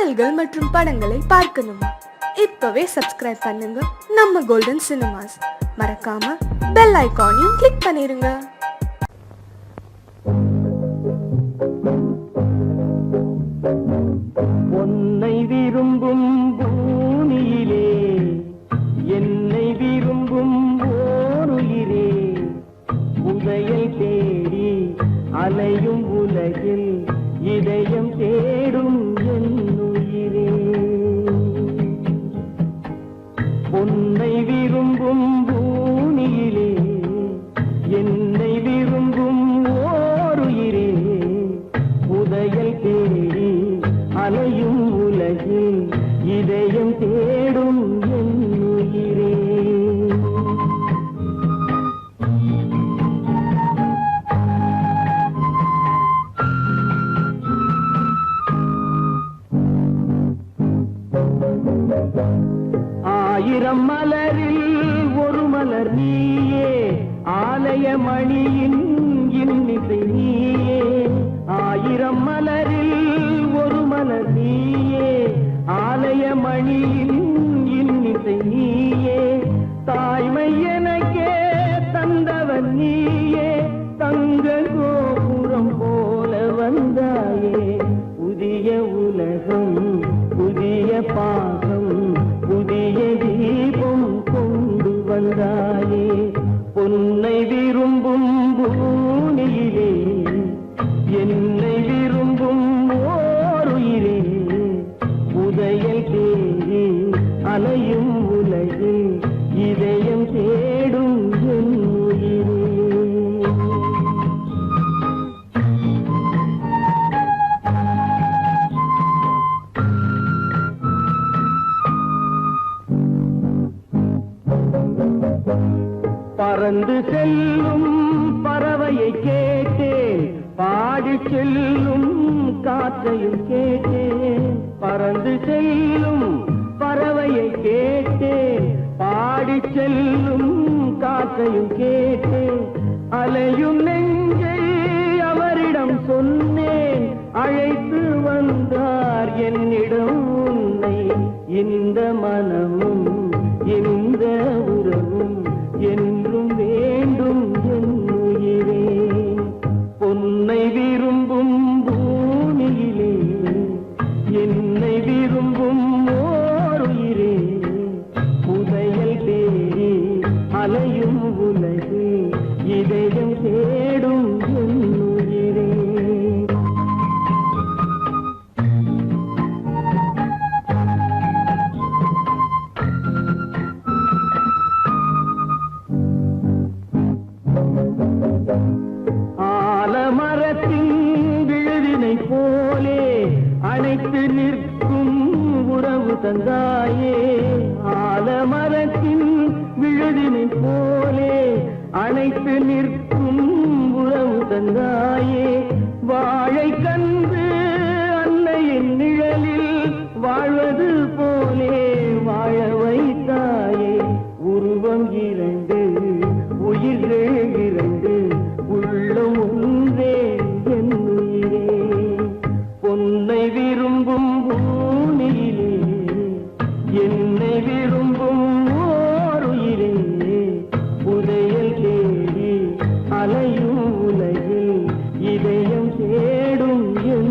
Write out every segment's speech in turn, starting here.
பாடல்கள் மற்றும் படங்களை பார்க்கணுமா? இப்பவே சப்ஸ்கிரைப் பண்ணுங்க நம்ம கோல்டன் சினிமாஸ். மறக்காம பெல் ஐகானையும் கிளிக் பண்ணிருங்க. உன்னை விரும்பும் பூமியிலே என்னை விரும்பும் ஓருயிரே, உதயை தேடி அலையும் உலகில் இதயம் தேடும் என் உயிரே. உன்னை விரும்பும் பூமியிலே என்னை விரும்பும் ஓருயிரே, உதயை தேடி அலையும் உலகில் இதயம் தேடும் என் உயிரே. ஆயிரம் மலரில் ஒரு மலர் நீயே, ஆலய மணியின் இன்னிசை நீயே. ஆயிரம் மலரில் ஒரு மலர் நீயே, ஆலய மணியின் இன்னிசை நீயே. தாய்மை எனக்கே தந்தவன் நீயே, தங்க கோபுரம் போல வந்தாயே. புதிய உலகம் புதிய பாகம் புதிய தீபம் கொண்டு வந்தாயே. பொன்னை விரும்பும் பூமியிலே என்னை விரும்பும் ஓருயிரே, உதயல் தேடி அலையும் உலகில் இதயம் தேடும் என் உயிரே. பறந்து செல்லும் பறவையை கேட்டேன், பாடி செல்லும் காற்றையும் கேட்டேன். பறந்து செல்லும் பறவையை கேட்டேன், பாடி செல்லும் காற்றையும் கேட்டேன். அலையும் நெஞ்சை அவரிடம் சொன்னேன், அழைத்து வந்தார் என்னிடம் உன்னை. இந்த மனமும் இந்த உறவும் என்றும் வேண்டும் என் உயிரே. பொன்னை விரும்பும் பூமியிலே என்னை விரும்பும் ஓருயிரே, உதயல் தேடி அலையும் உலகு இதயம் தேடும் என் உயிரே. ஆலமரத்தின் விழுதினை போலே அணைத்து நிற்கும் உறவு தந்தாயே. ஆலமரத்தின் விழுதினை போலே அணைத்து நிற்கும் உறவு தந்தாயே. வாழை கன்று அன்னையின் நிழலில் வாழ்வது போலே வாழ வைத்தாயே. உருவம் இரண்டு உயிர்கள் இரண்டு, உள்ளம் ஒன்றே என் உயிரே. பொன்னை விரும்பும் பூமியிலே என்னை விரும்பும் ஓருயிரே, உதயல் தேடி அலையும் உலகில் இதயம் தேடும் என்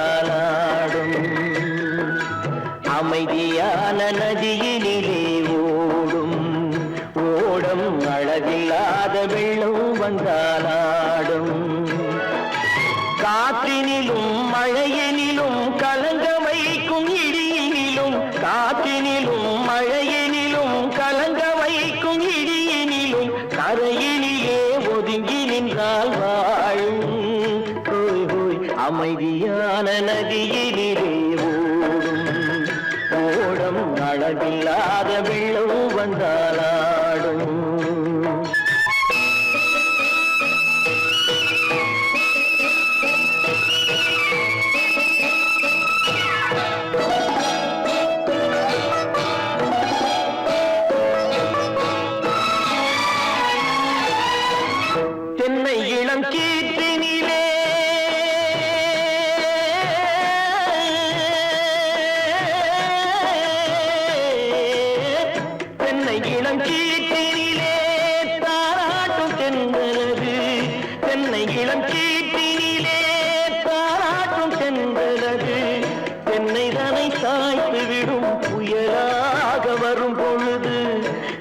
வந்தாலாடும் அமைதியான நதியினிலே ஓடும் ஓடம் அழகில்லாத வெள்ளம் வந்தாலாடும் காற்றினிலும் மழையினிலும் கலங்க வைக்கும் இடியினிலும் காற்றினிலும் மழையினிலும் கலங்க வைக்கும் இடியினிலும் கரையினிலே ஒதுங்கி நின்றால் வாழும் ஹோய் ஹோய் அமைதியான நதியினிலே ஓடும் ஓடம் அழகில்லாத வெள்ளம் வந்தாலாடும் தென்னை இளம் கீற்றினிலே தென்னை இளம் கீற்றினிலே தாராட்டும் தென்றலது தென்னை இளம் கீற்றினிலே தாராட்டும் தென்றலது தென்னை தனை சாய்த்து விடும் புயலாக வரும் பொழுது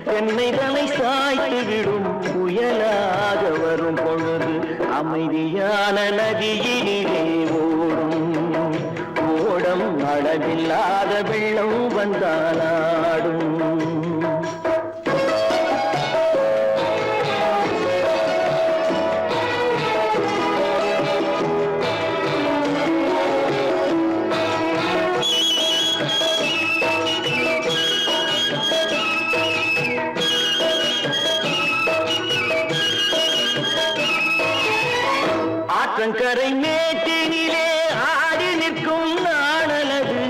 தென்னை தனை சாய்த்து விடும் புயலாக வரும் பொழுது அமைதியான நதியினிலே ஓடும் ஓடம் அளவில்லாத வெள்ளம் வந்தாலாடும் ஆற்றங்கரை மேட்டினிலே ஆடி நிற்கும் நாணலது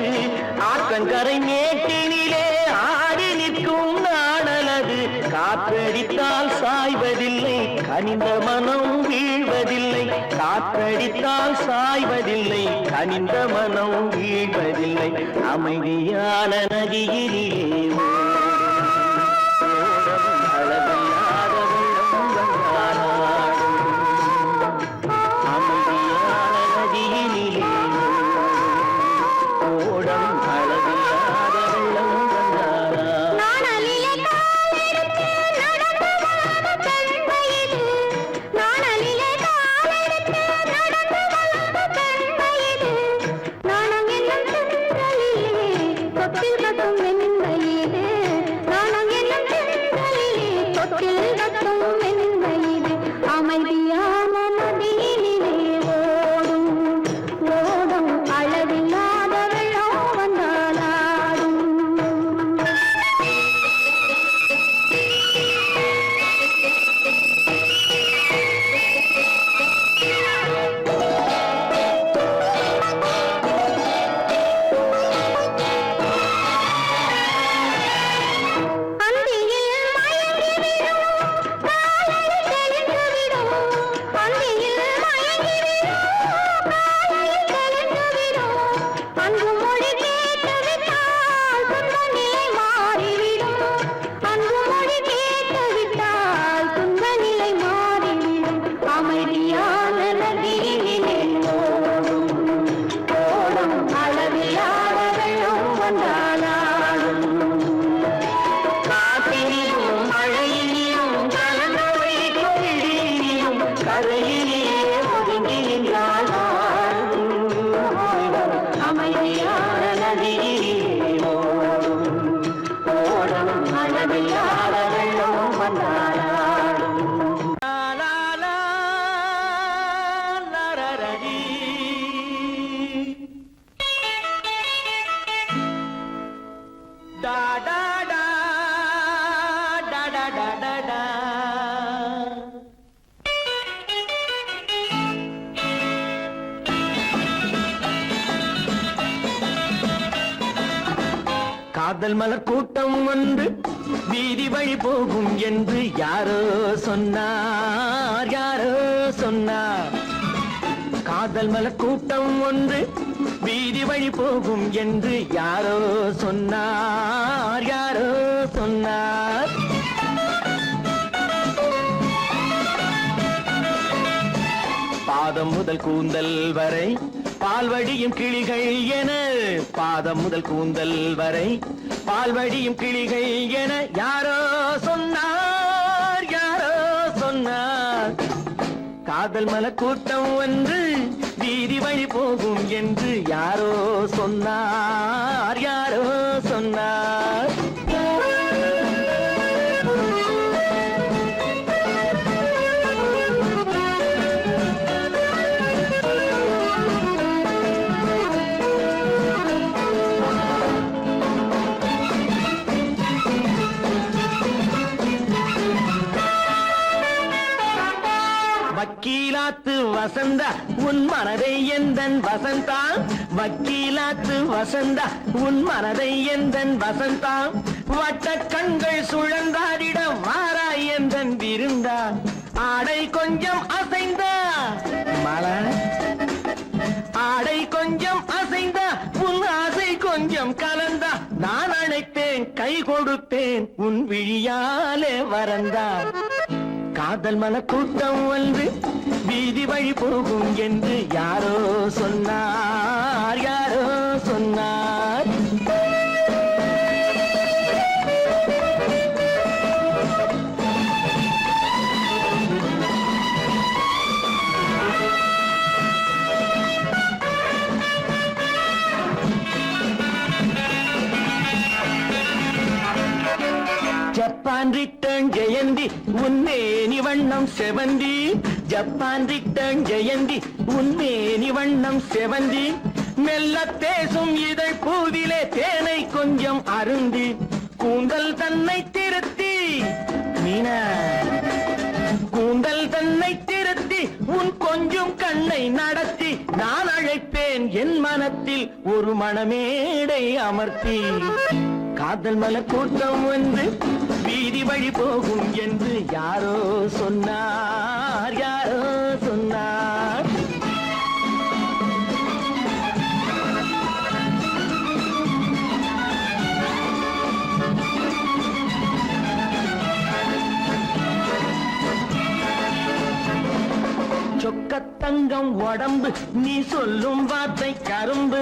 ஆற்றங்கரை மேட்டினிலே ஆடி நிற்கும் நாணலது காற்றடித்தால் சாய்வதில்லை கனிந்த மனம் வீழ்வதில்லை காற்றடித்தால் சாய்வதில்லை கனிந்த மனம் வீழ்வதில்லை அமைதியான நதியிலே அழகில்லாத வெள்ளம் வந்தாலாடும் அமைதியான நதியினிலே ஓடம் அழகில்லாத வெள்ளம் வந்தாலாடும் அமைதியான நதியினிலே ஓடும் ஓடும் அளவில்லாத வெள்ளம் வந்தாலாடும் அமைதியான நதியினிலே ஓடும் ஓடும் அளவில்லாத வெள்ளம் வந்தாலாடும் காற்றினிலும் மழையினிலும் கலந்து வைக்கும் இடியினிலும் கரையிலே ஒதுங்கி நின்றால் அமைதியான நதியிலே ஓடும் ஓடம் அளவில்லாத வெள்ளம் வந்தாலாடும் da da da da da da da da காதல் மலர் கூட்டம் வந்து வீதி வழி போகும் என்று யாரோ சொன்னார் யாரோ சொன்னார் காதல் மலர் கூட்டம் ஒன்று வீதி வழி போகும் என்று யாரோ சொன்னார் யாரோ சொன்னார் பாதம் முதல் கூந்தல் வரை பால்வடியும் கிளிகள் என பாதம் முதல் கூந்தல் வரை பால்வடியும் கிளிகள் என யாரோ சொன்னார் யாரோ சொன்னார் காதல் மல கூட்டம் ஒன்று வீதி வழி போகும் என்று யாரோ சொன்னார் யாரோ சொன்னார் வக்கீலாத்து வசந்தா உன் மனதை எந்தன் வசந்தா வக்கீலாத்து வசந்தா உன் மனதை எந்தன் வசந்தா வட்ட கண்கள் சுழந்தாடிட வாராய் எந்தன் விருந்தா ஆடை கொஞ்சம் அசைந்தா மலா ஆடை கொஞ்சம் அசைந்தா உன் ஆசை கொஞ்சம் கலந்தா நான் அழைத்தேன் கை கொடுத்தேன் உன் விழியாலே வரந்தா காதல் மன கூட்டம் வந்து வீதி வழி போகும் என்று யாரோ சொன்னார் யாரோ சொன்னார் ஜப்பான் ரிட்டர்ன் ஜெயந்தி உன்னேனி வண்ணம் செவந்தி ஜப்பான் ரிட்டர்ன் ஜெயந்தி உன்னேனி வண்ணம் செவந்தி மெல்ல பேசும் இதழ் பூவிலே தேனை கொஞ்சம் அருந்தி கூந்தல் தன்னை திருத்தி மீனா கூந்தல் தன்னை திருத்தி உன் கொஞ்சம் கண்ணை நடத்தி நான் அழைப்பேன் என் மனத்தில் ஒரு மணமேடை அமர்த்தி காதல் மலர் கூட்டம் வந்து வீதி வழி போகும் என்று யாரோ சொன்னார் யாரோ சொன்னார் சொக்கத்தங்கம் உடம்பு நீ சொல்லும் வார்த்தை கரும்பு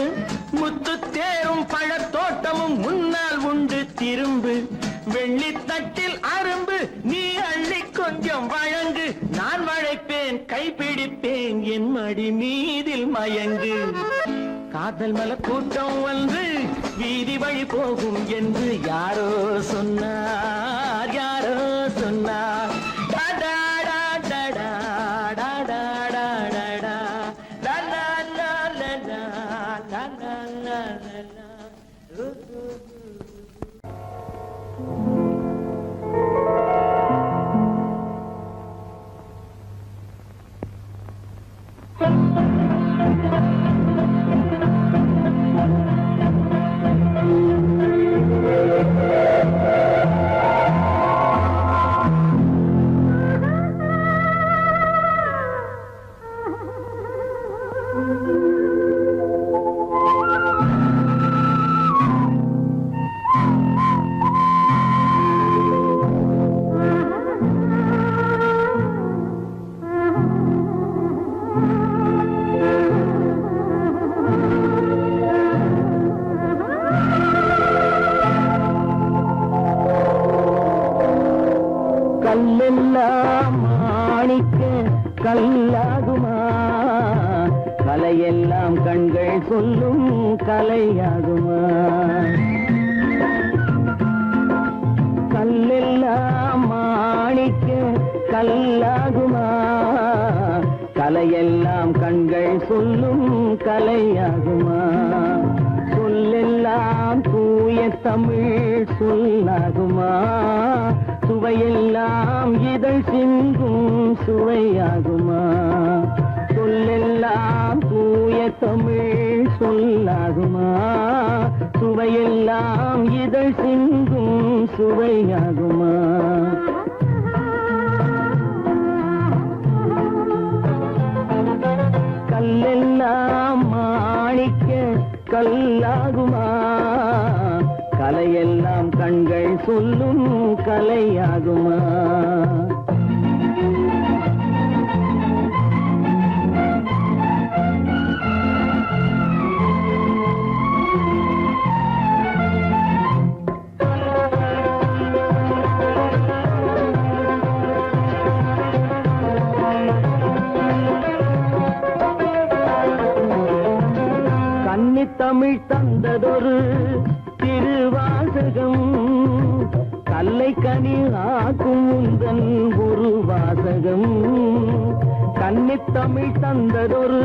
முத்து தேரும் பழத்தோட்டமும் முன்னால் உண்டு திரும்பு வெள்ளித்தட்டில் அரும்பு நீ அள்ளி கொஞ்சம் வழங்கு நான் வளைப்பேன் கைப்பிடிப்பேன் என் மடி மீதில் மயங்கு காதல் மலர் கூட்டம் வந்து வீதி வழி போகும் என்று யாரோ சொன்னார் யாரோ சொன்னார் கல்லெல்லாம் மாணிக்க கல்லாகுமா கலையெல்லாம் கண்கள் சொல்லும் கலையாகுமா கல்லெல்லாம் மாணிக்க கல்லாகுமா கலையெல்லாம் கண்கள் சொல்லும் கலையாகுமா சொல்லெல்லாம் தூய தமிழ் சொல்லாகுமா சுவையெல்லாம் இதழ் சிந்தும் சுவையாகுமா சொல்லெல்லாம் தூய தமிழ் சொல்லாகுமா சுவையெல்லாம் இதழ் சிந்தும் சுவையாகுமா கல்லெல்லாம் மாணிக்க கல்லாகுமா கலையெல்லாம் கண்கள் சொல்லும் கலையாகுமா கன்னித்தமிழ் தந்ததொரு திருவாசகம் கல்லை கனி ஆக்கும் உந்தன் ஒரு வாசகம் கன்னித்தமிழ் தந்ததொரு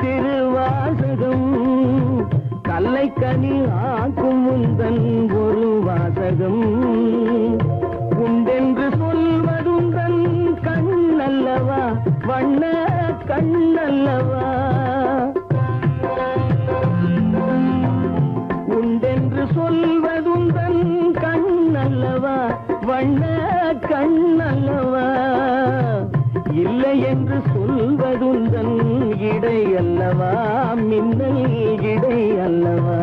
திருவாசகம் கல்லை கனி ஆக்கும் உந்தன் ஒரு வாசகம் உண்டென்று சொல்வதுந்தன் கண்ணல்லவா வண்ண கண்ணல்லவா உண்டென்று சொல்வதுந்தன் கண்ணல்லவா வண்ண கண்ணல்லவா இல்லை என்று சொல்வதுந்தன் இடை அல்லவா மின்னல் இடை அல்லவா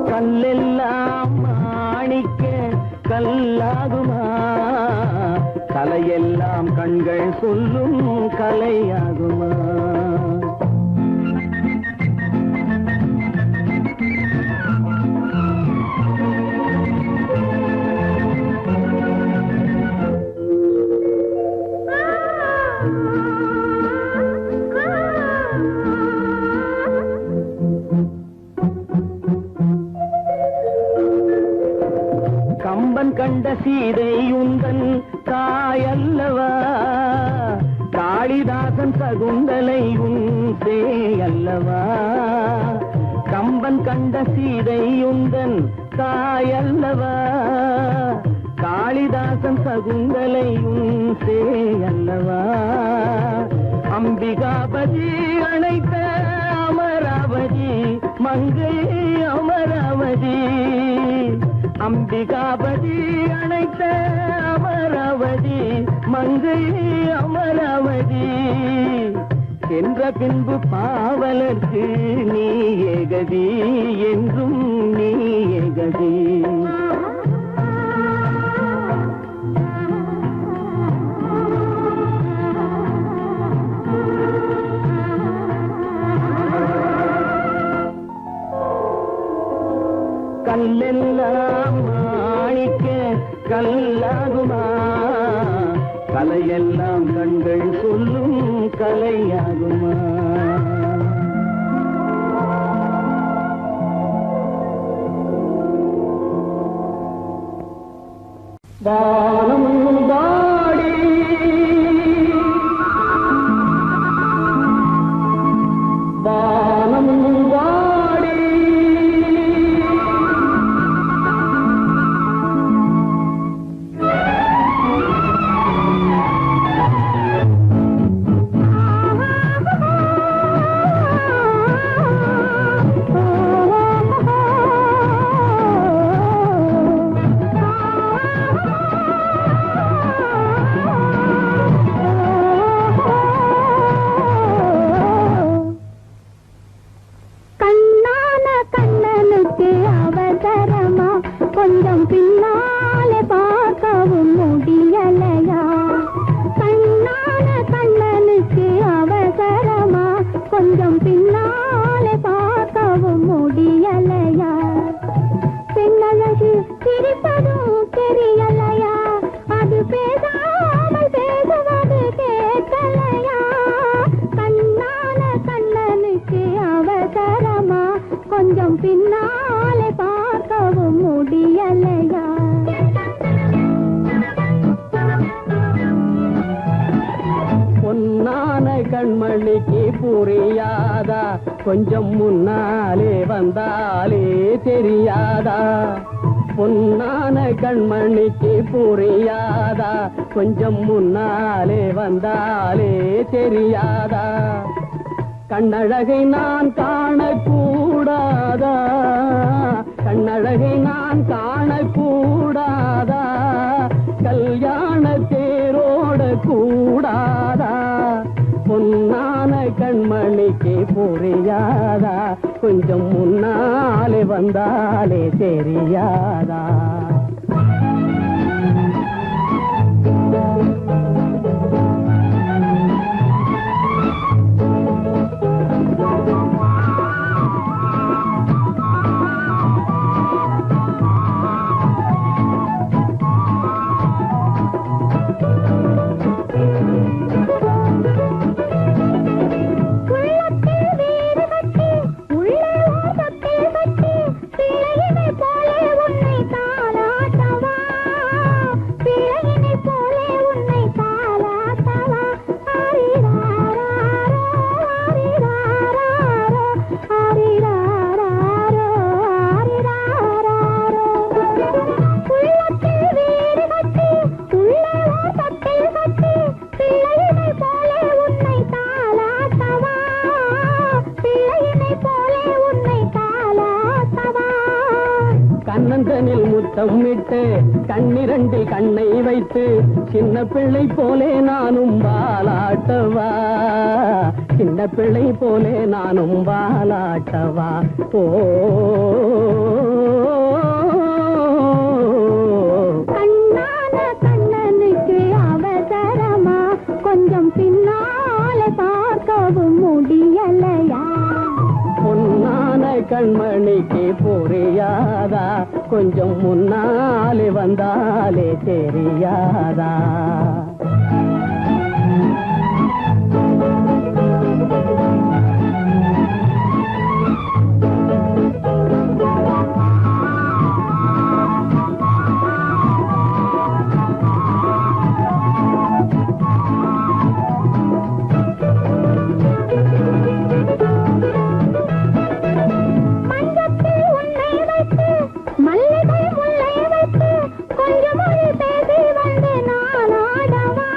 கல்லெல்லாம் மாணிக்க கல்லாகுமா தலையெல்லாம் கண்கள் சொல்லும் கலையாகுமா கம்பன் கண்ட சீதை உந்தன் தாயல்லவா காளிதாசன் சகுந்தலை உன் சேயல்லவா கம்பன் கண்ட சீதை உந்தன் தாயல்லவா காளிதாசன் சகுந்தலை உன் சேயல்லவா அம்பிகாபதி அழைத்த அமராவதி மங்கை அமராவதி அம்பிகாபதி அழைத்த அமராவதி மங்கை அமராவதி சென்ற பின்பு பாவலர்க்கு நீ ஏகதி என்றும் நீ ஏகதி கல்லெல்லாம் மாணிக்க கல்லாகுமா கலையெல்லாம் கண்கள் சொல்லும் கலையாகுமா வானம் வாடி வானம் வாடி கொஞ்சம் பின்னாலே பார்க்கவும் முடியலையா கண்ணான கண்ணனுக்கு அவசரமா கொஞ்சம் பின்னாலே பார்க்கவும் முடியலையா பெண்ணழகு சிரிப்பதும் தெரியலையா அது பேசாமல் பேசுவது கேட்கலையா கண்ணான கண்ணனுக்கு அவசரமா கொஞ்சம் பின்னாலே பார்க்கவும் முடியலையா பொன்னான கண்மணிக்கு புரியாதா கொஞ்சம் முன்னாலே வந்தாலே தெரியாதா பொன்னான கண்மணிக்கு புரியாதா கொஞ்சம் முன்னாலே வந்தாலே தெரியாதா கண்ணழகை நான் காணக்கூடாதா கண்ணழகை நான் காணக்கூடாதா கல்யாண தேரோட கூடாதா பொன்னான கண்மணிக்கு புரியாதா கொஞ்சம் முன்னாலே வந்தாலே தெரியாதா கண்ணந்தனில் முத்தம் இட்டு கண்ணிரண்டில் கண்ணை வைத்து சின்ன பிள்ளை போலே நானும் வாலாட்டவா சின்ன பிள்ளை போலே நானும் வாலாட்டவா ஓ கண்ணான கண்ணனுக்கு அவசரமா கொஞ்சம் பின்னால பார்க்கவும் முடியலையா பொன்னான கண்மணிக்கு புரியாதா கொஞ்சம் முன்னாலே வந்தாலே தெரியாதா மஞ்சத்தில் உன்னை வைத்து மல்லிகை முல்லை வைத்து கொஞ்சம் மொழி பேசி வந்து நான் ஆடவா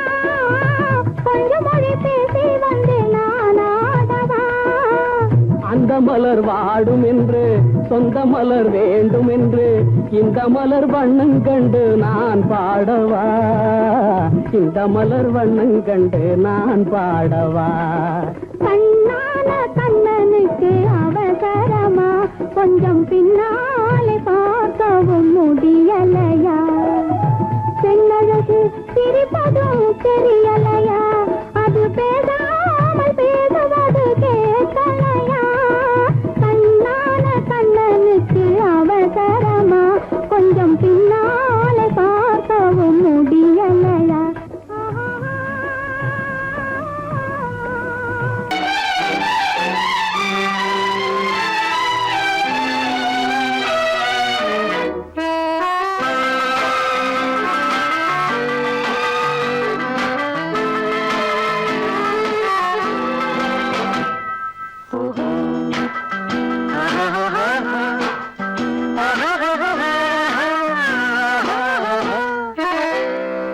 கொஞ்சம் மொழி பேசி வந்து நான் ஆடவா அந்த மலர் வாடும் என்று சொந்த மலர் வேண்டும் என்று இந்த மலர் வண்ணம் கண்டு நான் பாடவா இந்த மலர் வண்ணம் கண்டு நான் பாடவா கண்ணான கண்ணனுக்கு அவசரமா கொஞ்சம் பின்னாலே பார்க்கவும் முடியலையா பெண்ணழகு சிரிப்பதும் தெரியலையா அது பேசாமல் பேசுவது கேட்கலையா கண்ணான கண்ணனுக்கு அவசரமா கொஞ்சம் பின்னாலே பார்க்கவும் முடியலையா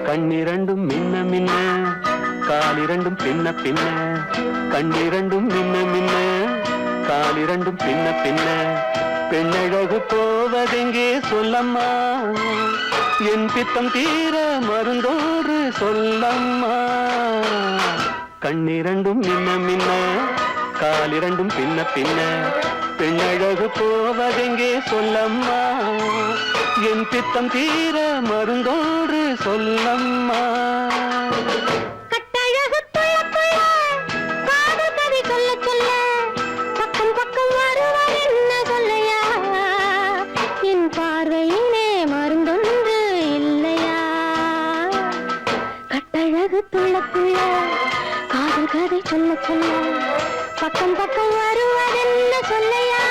கண்ணிரண்டும் மின்ன மின்ன காலிரண்டும் பின்ன பின்ன கண்ணிரண்டும் மின்ன மின்ன காலிரண்டும் பின்ன பின்ன பெண்ணழகு போவதெங்கே சொல்லம்மா என் பித்தம் தீர மருந்தோடு சொல்லம்மா கண்ணிரண்டும் மின்ன மின்ன காலிரண்டும் பின்ன பின்ன பெண்ணழகு போவதெங்கே சொல்லம்மா என் பித்தம் தீர மருந்தோடு சொல்லம்மா கட்டழகு துள்ள காதல் கதை சொல்ல சொல்ல பக்கம் பக்கம் வருவார் என்ன சொல்லையா என் பார்வையிலே மருந்தொன்று இல்லையா கட்டழகு துள்ள காதல் கதை சொல்ல சொல்ல பக்கம் பக்கம் வருவார் என்ன சொல்லையா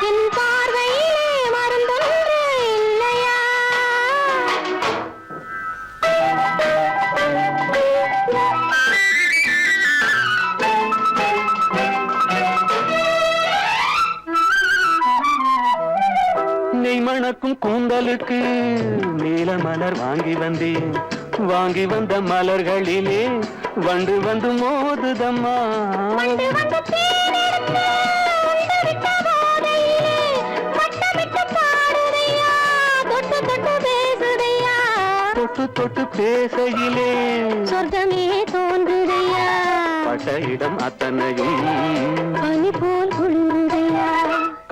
என் பார்வையிலே மருந்தொன்று இல்லையா நெய் மணக்கும் கூந்தலுக்கு நீல மலர் வாங்கி வந்தேன் வாங்கி வந்த மலர்களிலே வண்டு வந்து மோதுதம்மா வந்து வந்து தேனெடுத்து உண்டு விட்ட போதையிலே வட்டமிட்டு பாடுதையா தொட்டு தொட்டு பேசுதையா தொட்டு தொட்டு பேசையிலே சொர்க்கமே தோன்றுதையா பட்ட இடம் அத்தனையும் பனி போல் குளிருதையா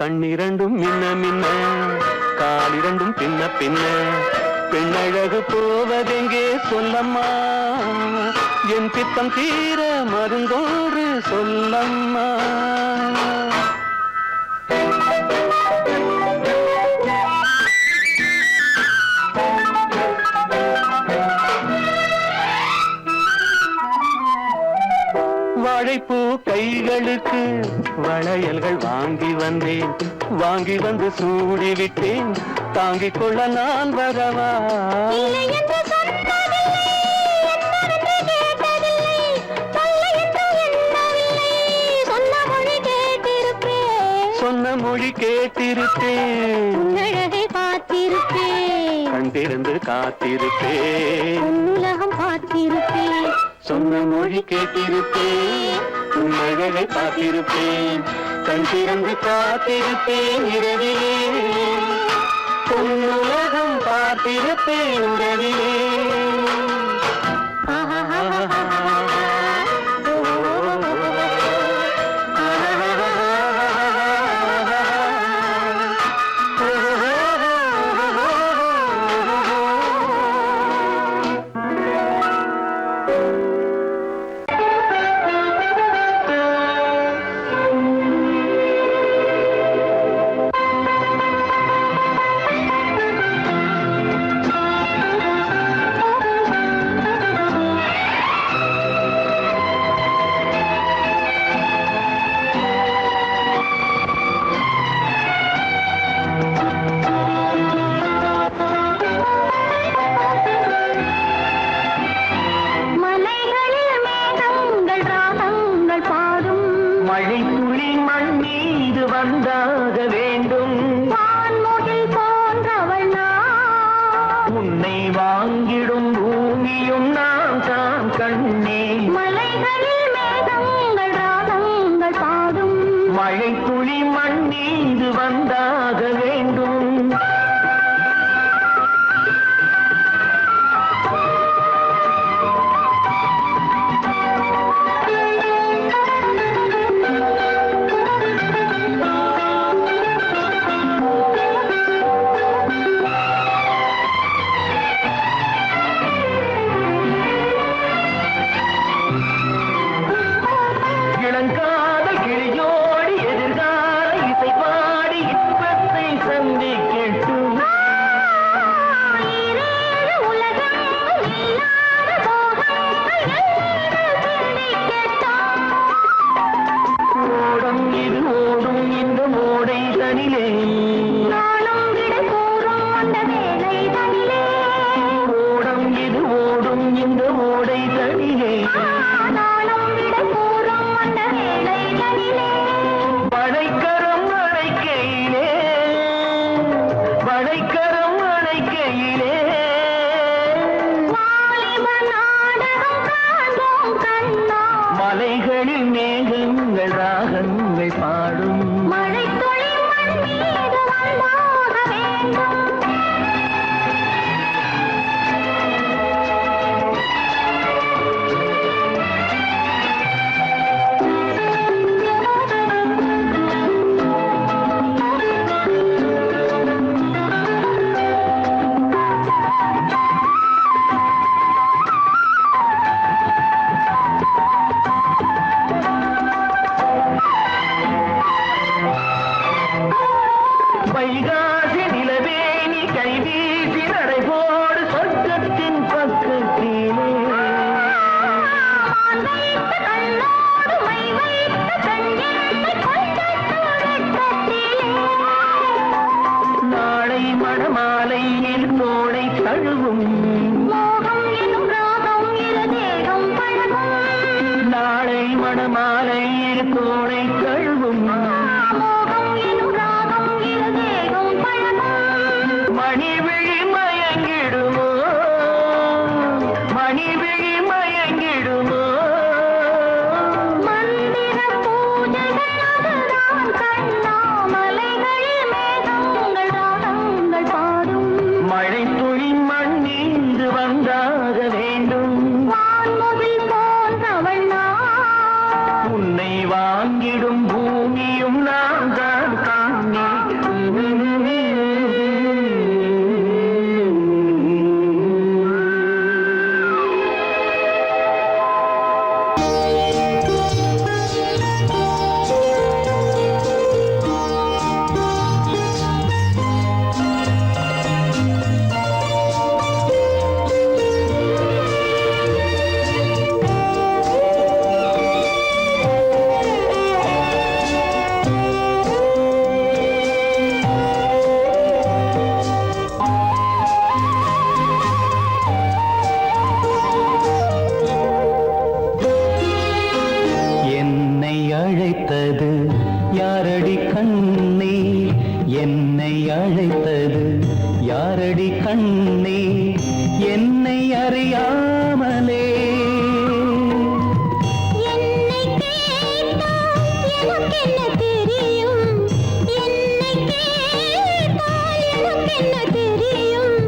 கண்ணிரண்டும் மின்ன மின்ன காலிரண்டும் பின்ன பின்ன பெண்ணழகு போவதெங்கே சொல்லம்மா என் பித்தம் தீர மருந்தோடு சொல்லம்மா வாழைப்பூ கைகளுக்கு வளையல்கள் வாங்கி வந்தேன் வாங்கி வந்து சூடி விட்டேன் தாங்கிக் கொள்ள நான் வரவா இல்லை என்று சொன்னதில்லை என்னவென்று கேட்டதில்லை தொல்லை என்று எண்ணவில்லை சொன்ன மொழி கேட்டிருப்பேன் சொன்ன மொழி கேட்டிருப்பேன் உன்னழகை பார்த்திருப்பேன் கண் திறந்து காத்திருப்பேன் உன்னுலகம் பார்த்திருப்பேன் சொன்ன மொழி கேட்டிருப்பேன் உன் அழகை பார்த்திருப்பேன் கண் திறந்து காத்திருப்பேன் இரவிலே காத்திருப்பேன் உறவிலே. மழை துளி மண் மீது வந்தாக வேண்டும். உன்னை வாங்கிடும் பூமியும் நான் தான் கண்ணே. மழை துளி மண் மீது வந்தாக வேண்டும். இளங்காதல் கிளியோடி எதிர்கால இசை பாடி இன்பத்தை சந்திக்கட்டும். ஓடம் இது ஓடும் இந்த ஓடை தனிலே. ஓடம் இது ஓடும் இந்த ஓடை தனிலே. வளைக்கரம் அணைக்கையிலே வளைக்கரம் அணைக்கையிலே மலைகளில் மேகங்கள் ராகங்கள் பாடும். வைகாசி நிலவேணி கைவீசி நடைபோடு சொர்க்கத்தின் பக்கத்திலே. நாளை மணமாலையில் தோடை தழுவும். நாளை மணமாலையில் தோடை தழுவும். மணிவிழி மயங்கிடுமோ மணிவிழி மயங்கிடுமோ. மழை துளி மண் மீது வந்தாக வேண்டும். உன்னை வாங்கிடும் பூமியும் நான் தான் காணே. அழைத்தது யாரடி கண்ணே, என்னை அழைத்தது யாரடி கண்ணே, என்னை அறியாமலே. என்னை கேட்டால் எனக்கென்ன தெரியும், என்னை கேட்டால் எனக்கென்ன தெரியும்,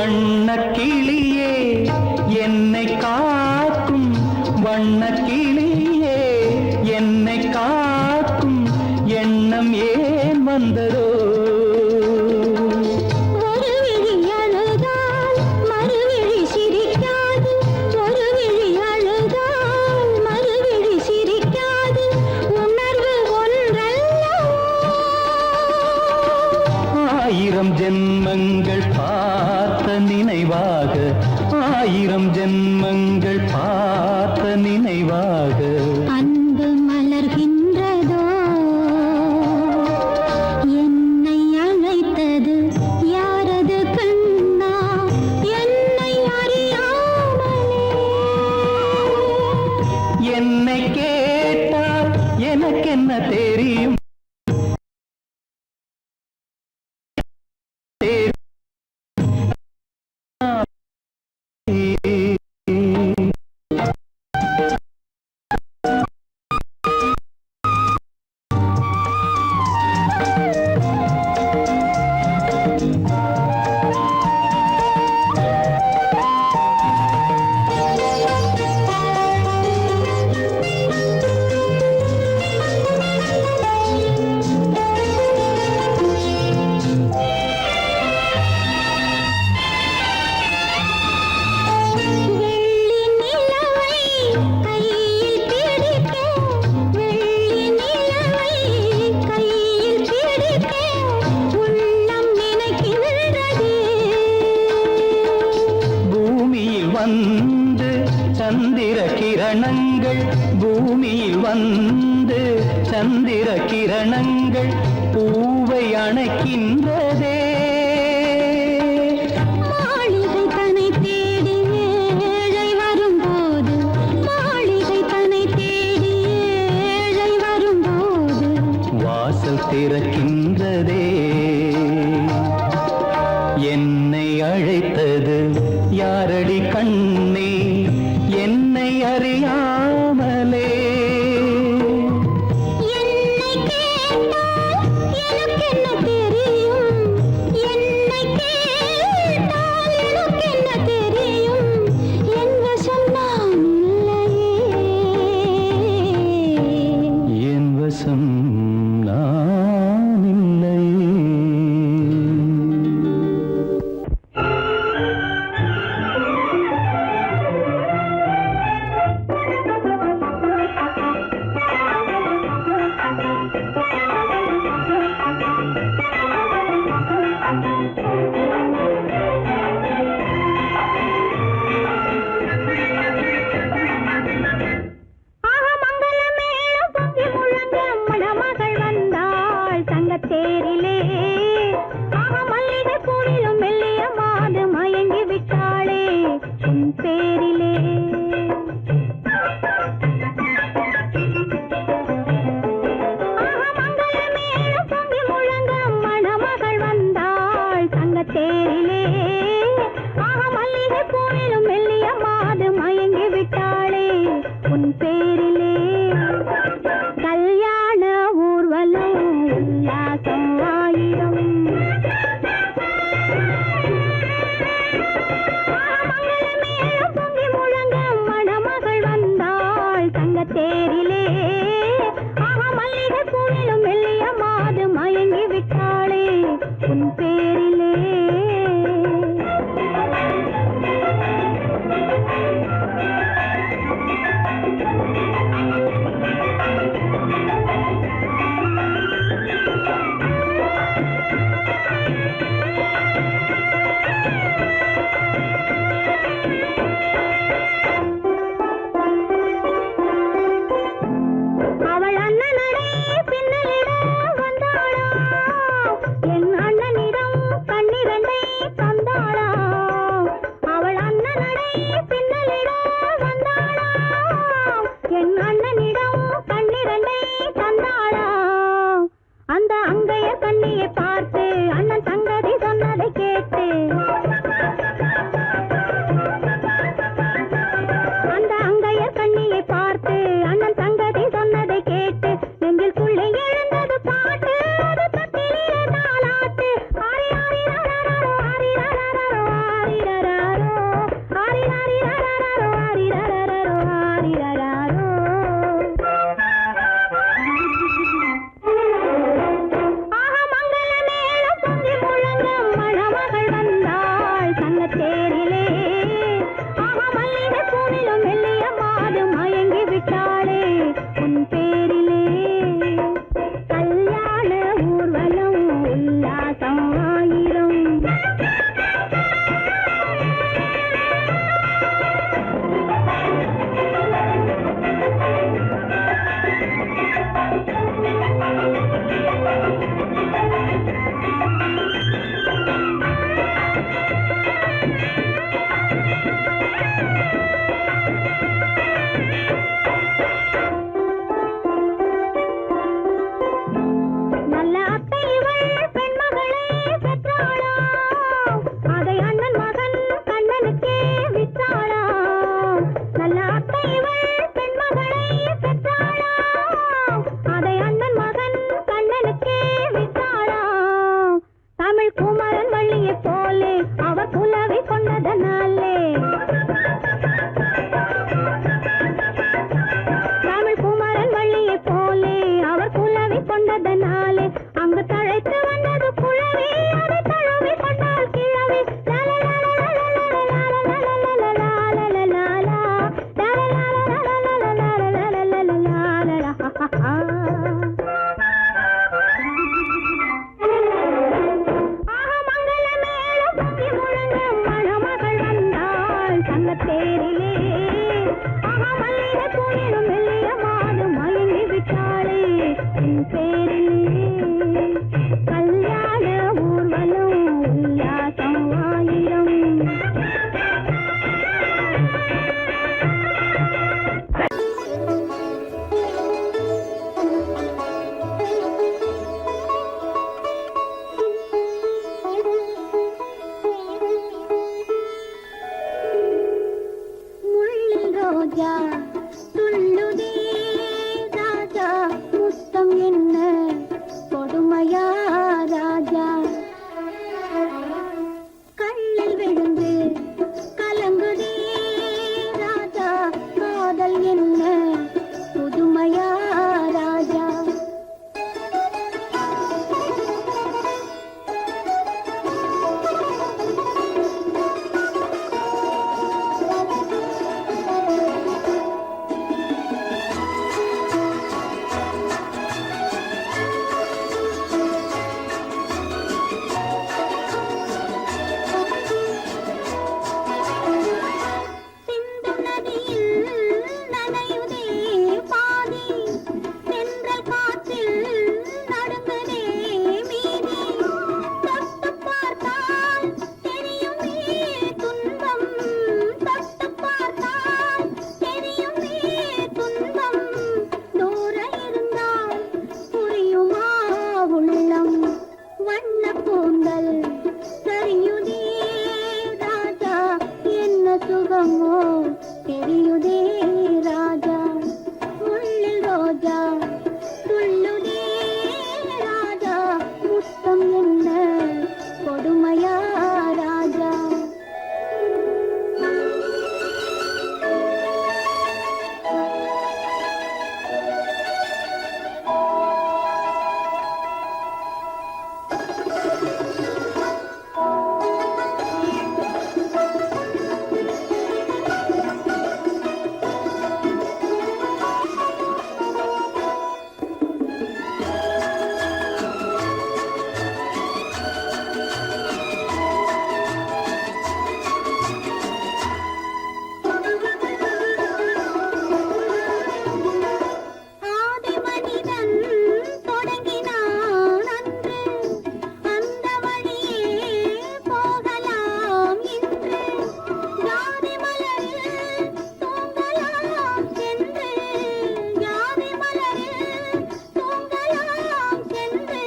வண்ணக்கிளியே என்னை காக்கும் வண்ணக்கிளியே என்னை காக்கும் எண்ணம் ஏன் வந்ததோ ஒரு விழி அழுதால் மறுவிழி சிரிக்காது ஒரு விழி அழுதால் மறுவிழி சிரிக்காது உணர்வு ஒன்றல்லவோ ஆயிரம் ஜென்மங்கள் பார்த்த நினைவாக ஆயிரம் ஜென்மங்கள் பார்த்த நினைவாக அன்பு மலர்கின்றதோ என்னை அழைத்தது யாரது கண்ணா என்னை அறியாமலே என்னை கேட்டால் எனக்கென்ன தெரியும் வெள்ளி நிலவை கையில் பிடிக்க வெள்ளி நிலவை கையில் பிடிக்க உள்ளம் நினைக்கின்றதே பூமியில் வந்து சந்திர கிரணங்கள் பூமியில் வந்து சந்திர கிரணங்கள் பூவை அணைக்கின்றதே மாளிகை தன்னை தேடி ஏழை வரும்போது மாளிகை தன்னை தேடி ஏழை வரும்போது வாசல் திறக்கின்றதே என்னை அழைத்தது யாரடி கண்ணே என்னை அறியாமலே என்னை கேட்டால் எனக்கென்ன தெரியும் என்னை கேட்டால் எனக்கென்ன தெரியும் என் வசம் நான் இல்லையே என் வசம் நான் இல்லை ஆக மங்களமேளம் பொங்கி முழங்க மணமகள் வந்தாள் தங்கத்தேரிலே ஆக மல்லிகை பூவிலும் மெல்லிய மாது மயங்கி விட்டாளே உன் பேரிலே ஆக மங்களமேளம் பொங்கி முழங்க மணமகள் வந்தாள் தங்கத்தேரிலே ஆக மல்லிகை பூவிலும் மெல்லிய மாது மயங்கி விட்டாளே உன் பேரிலே கல்யாண ஊர்வலம் உல்லாசம் ஆயிரம் மங்களமேளம் பொங்கி முழங்க மணமகள் வந்தாள் தங்கத்தேரிலே ஆக மல்லிகை பூவிலும் மெல்லிய மாது மயங்கி விட்டாளே உன் பேரிலே அவள் அண்ணனடே பின்னலிட வந்தாளா என் அண்ணனிடம் தேரிலே மல்லிகை பூவிலும் மெல்லிய மாது மயங்கி விட்டாளே உன் பேரிலே கல்யாண ஊர்வலம் உல்லாசம் ஆயிரம் நல்ல அத்தை இவள் பெண்மகளை பெற்றாளா அதை அண்ணன் மகன் கண்ணனுக்கே விற்றாளா நல்ல அத்தை இவள் பெண்மகளை பெற்றாளா அதை அண்ணன் மகன் கண்ணனுக்கே விற்றாளா தமிழ் குமரன் வள்ளியை போலே அவர் புலவை கொண்டதனாலே தமிழ் குமரன் வள்ளியை போலே அவர் புலவை கொண்டதனாலே அங்கு தழைத்து வந்தது குழவி அதை தழுவி கொண்டால் கிழவி மணமகள் வந்தாள் தங்கத்தேரிலே மல்லிகை பூவிலும் மெல்லிய மாது மயங்கி விட்டாளே உன் பேரிலே கல்யாண ஊர்வலம் உல்லாசம் ஆயிரம் முள்ளில் ரோஜா துள்ளுதே ராஜா முத்தம் என்ன கொடுமையா ராஜா கண்ணில் விழுந்து கலங்குதே ராஜா காதல் என்ன புதுமையா ராஜா சிந்து நதியில் நனையுதே பாதி தென்றல் காற்றில் நடுங்குதே மீதி தொட்டு பார்த்தால் தெரியுமே துன்பம் தொட்டு பார்த்தால் தெரியுமே துன்பம் தூர இருந்தால் புரியுமா உள்ளம் வண்ண கூந்தல் சரியுதே ராஜா என்ன சுகமோ தெரியுதே ராஜா முள்ளில் ரோஜா துள்ளுதே ராஜா முத்தம் என்ன கொடுமையா ராஜா ஆதி மனிதன் தொடங்கினான் அன்று அந்த வழியே போகலாம் இன்று ஜாதி மலரில் தூங்கலாம் சென்று ஜாதி மலரில் தூங்கலாம் சென்று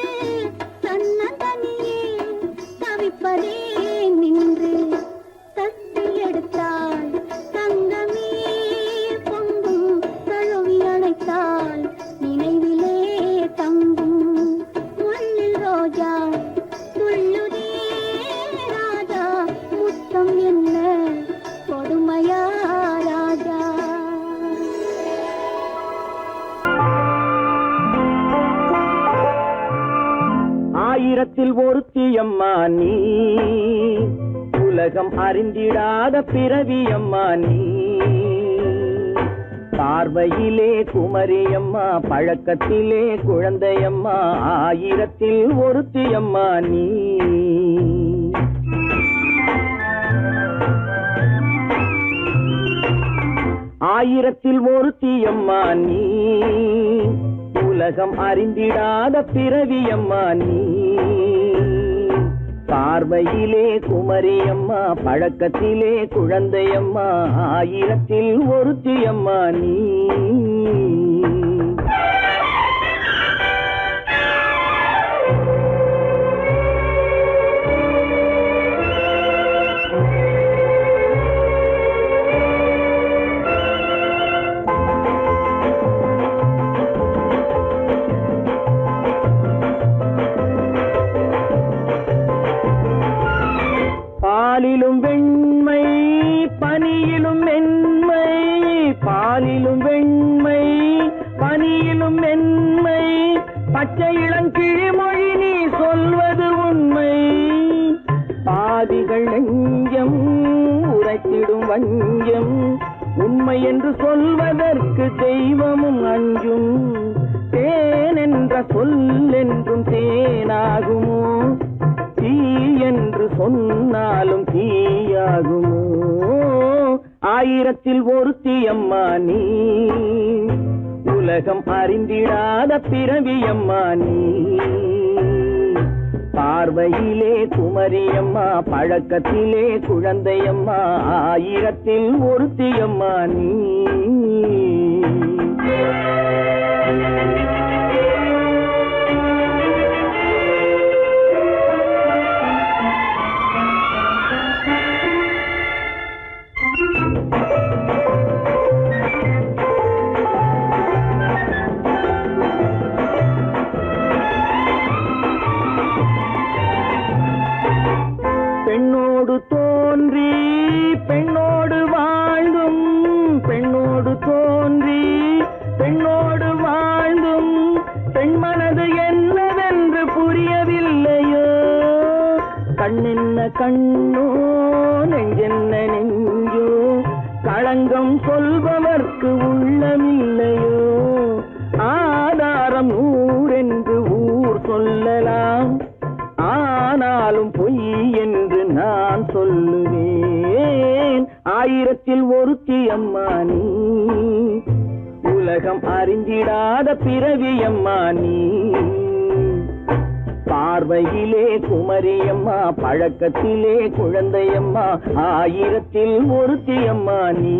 தன்னந்தனியே தவிப்பதே நின்று தட்டி எடுத்தாள் தங்கமே பொங்கும் தழுவி அணைத்தாள் நினைவிலே தங்கும் முள்ளில் ரோஜா துள்ளுதே ராஜா முத்தம் என்ன கொடுமையா ராஜா ஆயிரத்தில் ஒருத்தி பிறவியம்மா நீ, உலகம் அறிந்திடாத பிறவியம்மா நீ. பார்வையிலே குமரியம்மா, பழக்கத்திலே குழந்தையம்மா, ஆயிரத்தில் ஒருத்தியம்மா நீ. ஆயிரத்தில் ஒருத்தியம்மா நீ, உலகம் அறிந்திடாத பிறவியம்மா நீ. பார்வையிலே குமரியம்மா, பழக்கத்திலே குழந்தையம்மா, ஆயிரத்தில் ஒருத்தியம்மா நீ. பாலிலும் வெண்மை பனியிலும் மென்மை, பாலிலும் வெண்மை பனியிலும் மென்மை, பச்சை இளங்கிழிமொழி நீ சொல்வது உண்மை. பாதிகள் நெஞ்சம் உரைத்திடும் வஞ்சம், உண்மை என்று சொல்வதற்கு தெய்வமும் அஞ்சும். தேன் என்ற சொல் என்றும் தேனாகுமோ, தீ என்று சொன்னாலும் தீயாகுமோ. ஆயிரத்தில் ஒருத்தியம்மா நீ, உலகம் அறிந்திடாத பிறவியம்மா நீ. பார்வையிலே குமரியம்மா, பழக்கத்திலே குழந்தையம்மா, ஆயிரத்தில் ஒருத்தியம்மா நீ. பெண்ணோடு தோன்றி பெண்ணோடு வாழ்ந்தும், பெண்ணோடு தோன்றி பெண்ணோடு வாழ்ந்தும், பெண் மனது என்னவென்று புரியவில்லையோ. கண்ணென்ன கண்ணோ, நெஞ்சென்ன நெஞ்சோ, களங்கம் சொல்பவர்க்கு உள்ளமில்லையோ. ஆதாரம் ஊரென்று ஊர் சொல்லலாம், ஆனாலும் பொய் என்று நான் சொல்லுவேன். ஆயிரத்தில் ஒருத்தியம்மா நீ, உலகம் அறிந்திடாத பிறவியம்மா நீ. பார்வையிலே குமரியம்மா, பழக்கத்திலே குழந்தையம்மா, ஆயிரத்தில் ஒருத்தியம்மா நீ.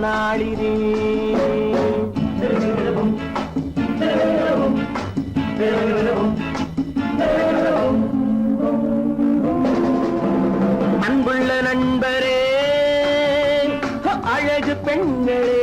நன்னாளிரே. அன்புள்ள நண்பரே, அழகு பெண்களே,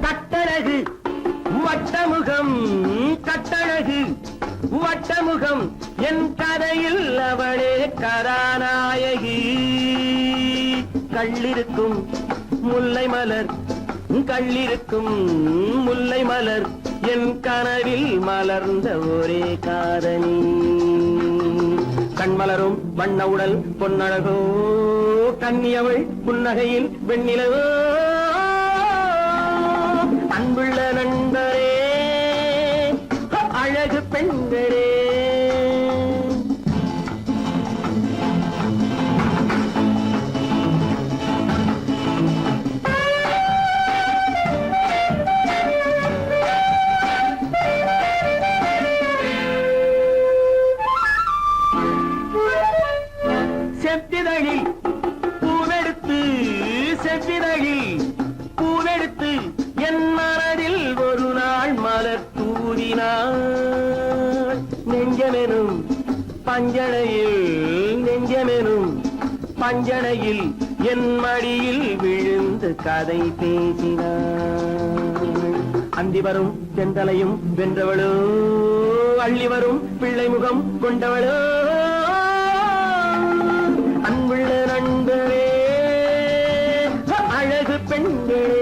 கட்டழகு வட்டமுகம், கட்டழகு வட்டமுகம், என் கதையில் அவளே கதாநாயகி. கள்ளிருக்கும் முல்லை மலர், கள்ளிருக்கும் முல்லை மலர், என் கனவில் மலர்ந்த ஒரே காதணி. கண்மலரும் வண்ண உடல் பொன்னழகோ, கன்னியவள் புன்னகையில் வெண்ணிலவோ. அன்புள்ள நண்பரே, அழகு பெண்களே, செப்பிதழில் பூவெடுத்து, செப்பிதழில் பூவெடுத்து, என் மனதில் ஒரு நாள் மலர் தூவினாள். நெஞ்சமெனும் பஞ்சனையில், நெஞ்சமெனும் பஞ்சனையில், என் மடியில் விழுந்து கதை பேசினாள். அந்தி வரும் செந்தலையும் வென்றவளோ, அள்ளி வரும் பிள்ளை முகம் கொண்டவளோ. அன்புள்ள நண்பரே, அழகு பெண்களே,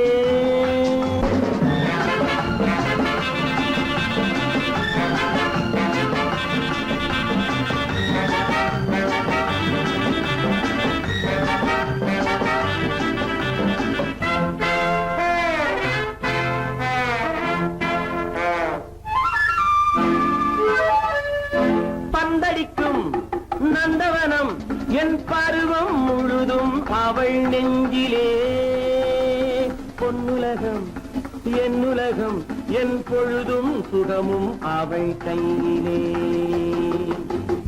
பந்தடிக்கும் நந்தவனம், என் பருவம் முழுதும் அவள் நெஞ்சிலே. பொன்னுலகம் என்னுலகம், என் பொழுதும் சுகமும் அவள் கையிலே.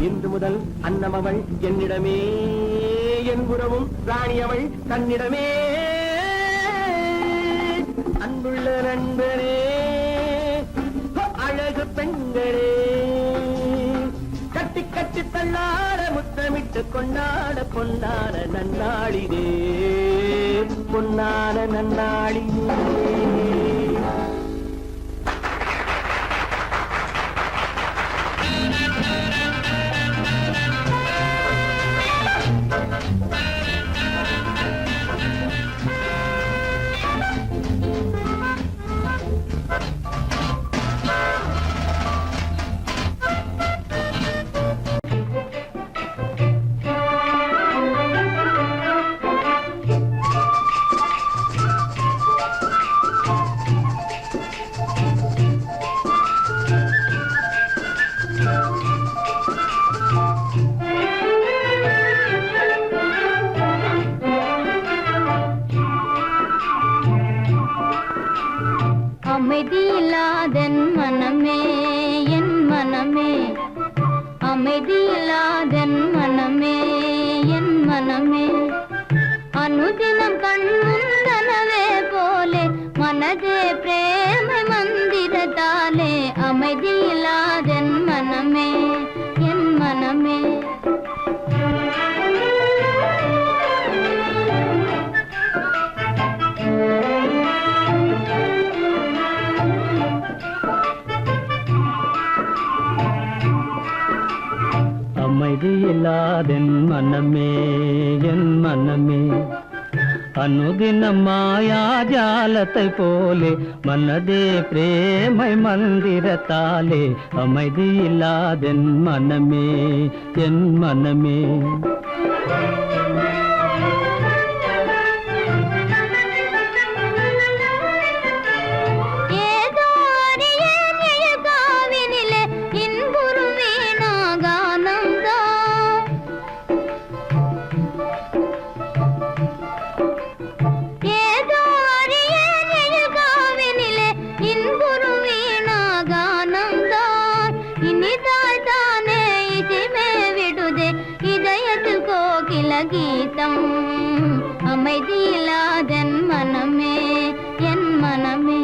இன்று முதல் அன்னம் அவள் என்னிடமே, என் உறவும் ராணி அவள் தன்னிடமே. அன்புள்ள நண்பரே, அழகு பெண்களே, கட்டி கட்டி தள்ளாட முத்தமிட்டு கொண்டாட பொன்னான நன்னாளிதே, பொன்னான நன்னாளிதே. அமைதியில்லாதென் மனமே, என் மனமே, அமைதியில்லாதென் மனமே, என் மனமே, அனுதினம் கண்முந்தனவே போலே மனதே பிரேம மந்திரத்தாலே. அமைதியில்லாதென் மனமே, என் மனமே, அமைதியில்லாதென் மனமே, என் மனமே, அனுதினம் மாயாஜாலத்தை போலே மனதே பிரேமை மந்திரத்தாலே. அமைதியில்லாதென் மனமே, என் மனமே, ஏதோ அறிய காவினிலே இன்புறும் வீணாகானம்தான். கீதம் அமைதியில்லாதன் மனமே என் மனமே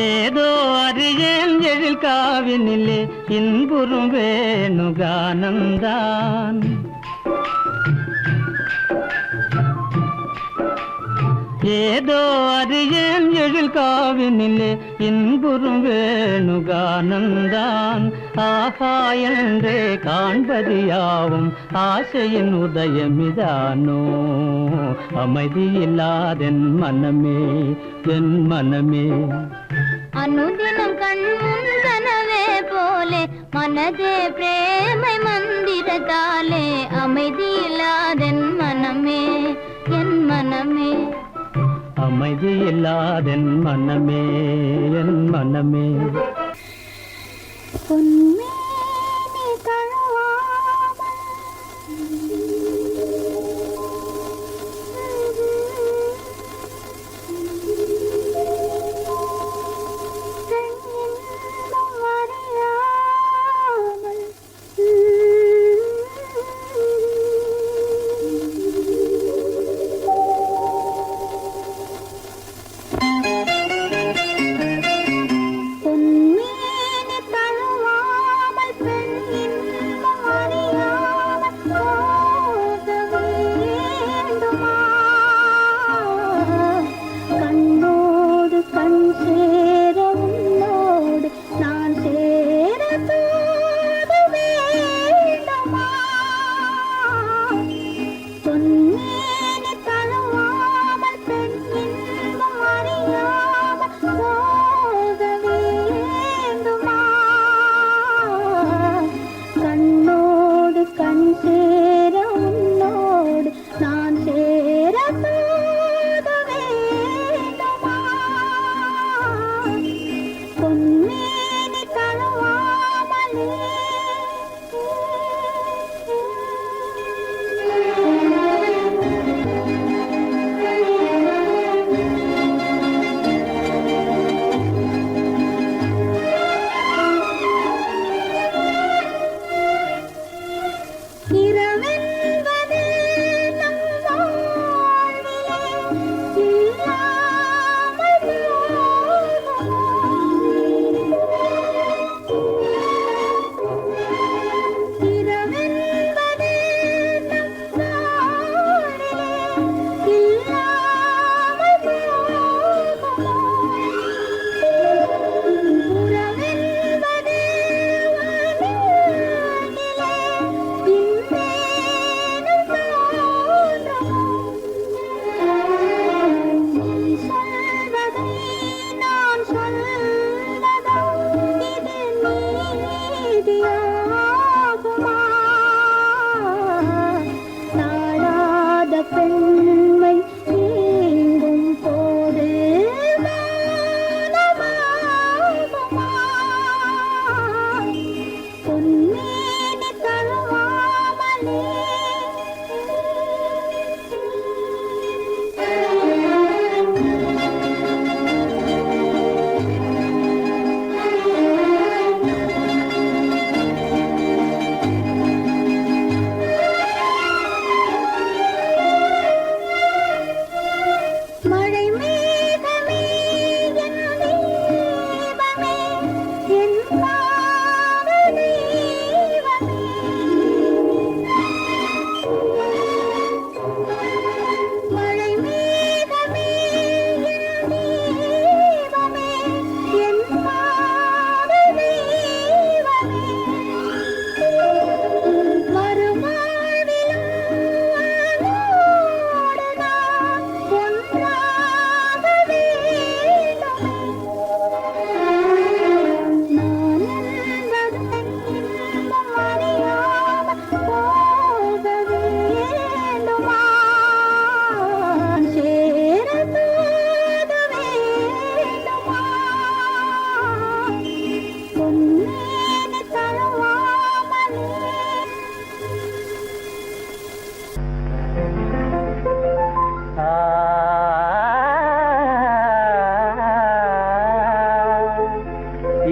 ஏதோ அறியேன் எழில் காவினிலே இன்புறும் வேணுகானந்தான் ஏதோ அறியேன் எழில் காவினிலே இன்புறும் வேணுகானந்தான் ஆஹா என்றே காண்பது யாவும் ஆசையின் உதயமிதானோ அமைதியில்லாதென் மனமே என் மனமே அனுதினம் கண்முன் கனவே போலே மனதே பிரேமை மந்திரத்தாலே அமைதியில்லாதென் மனமே என் மனமே அமைதியில்லாதென் மனமே என் மனமே பொன்மேனி தழுவாமல் தென்னின்பம் அறியாமல் பொன்மேனி தழுவாமல் பெண் இன்பம் அறியாமல் போக வேண்டுமா கண்ணோடு கண் சேர உன்னோடு நான் சேர தோத வேண்டுமா பொன்மேனி தழுவாமல் பெண் இன்பம் அறியாமல் போக வேண்டுமா கண்ணோடு கண் சேர உன்னோடு நான் சேர தோத வேண்டுமா பொன்மேனி தழுவாமலே இரவென்பது நம் வாழ்விலே இல்லாமல் போகுமோ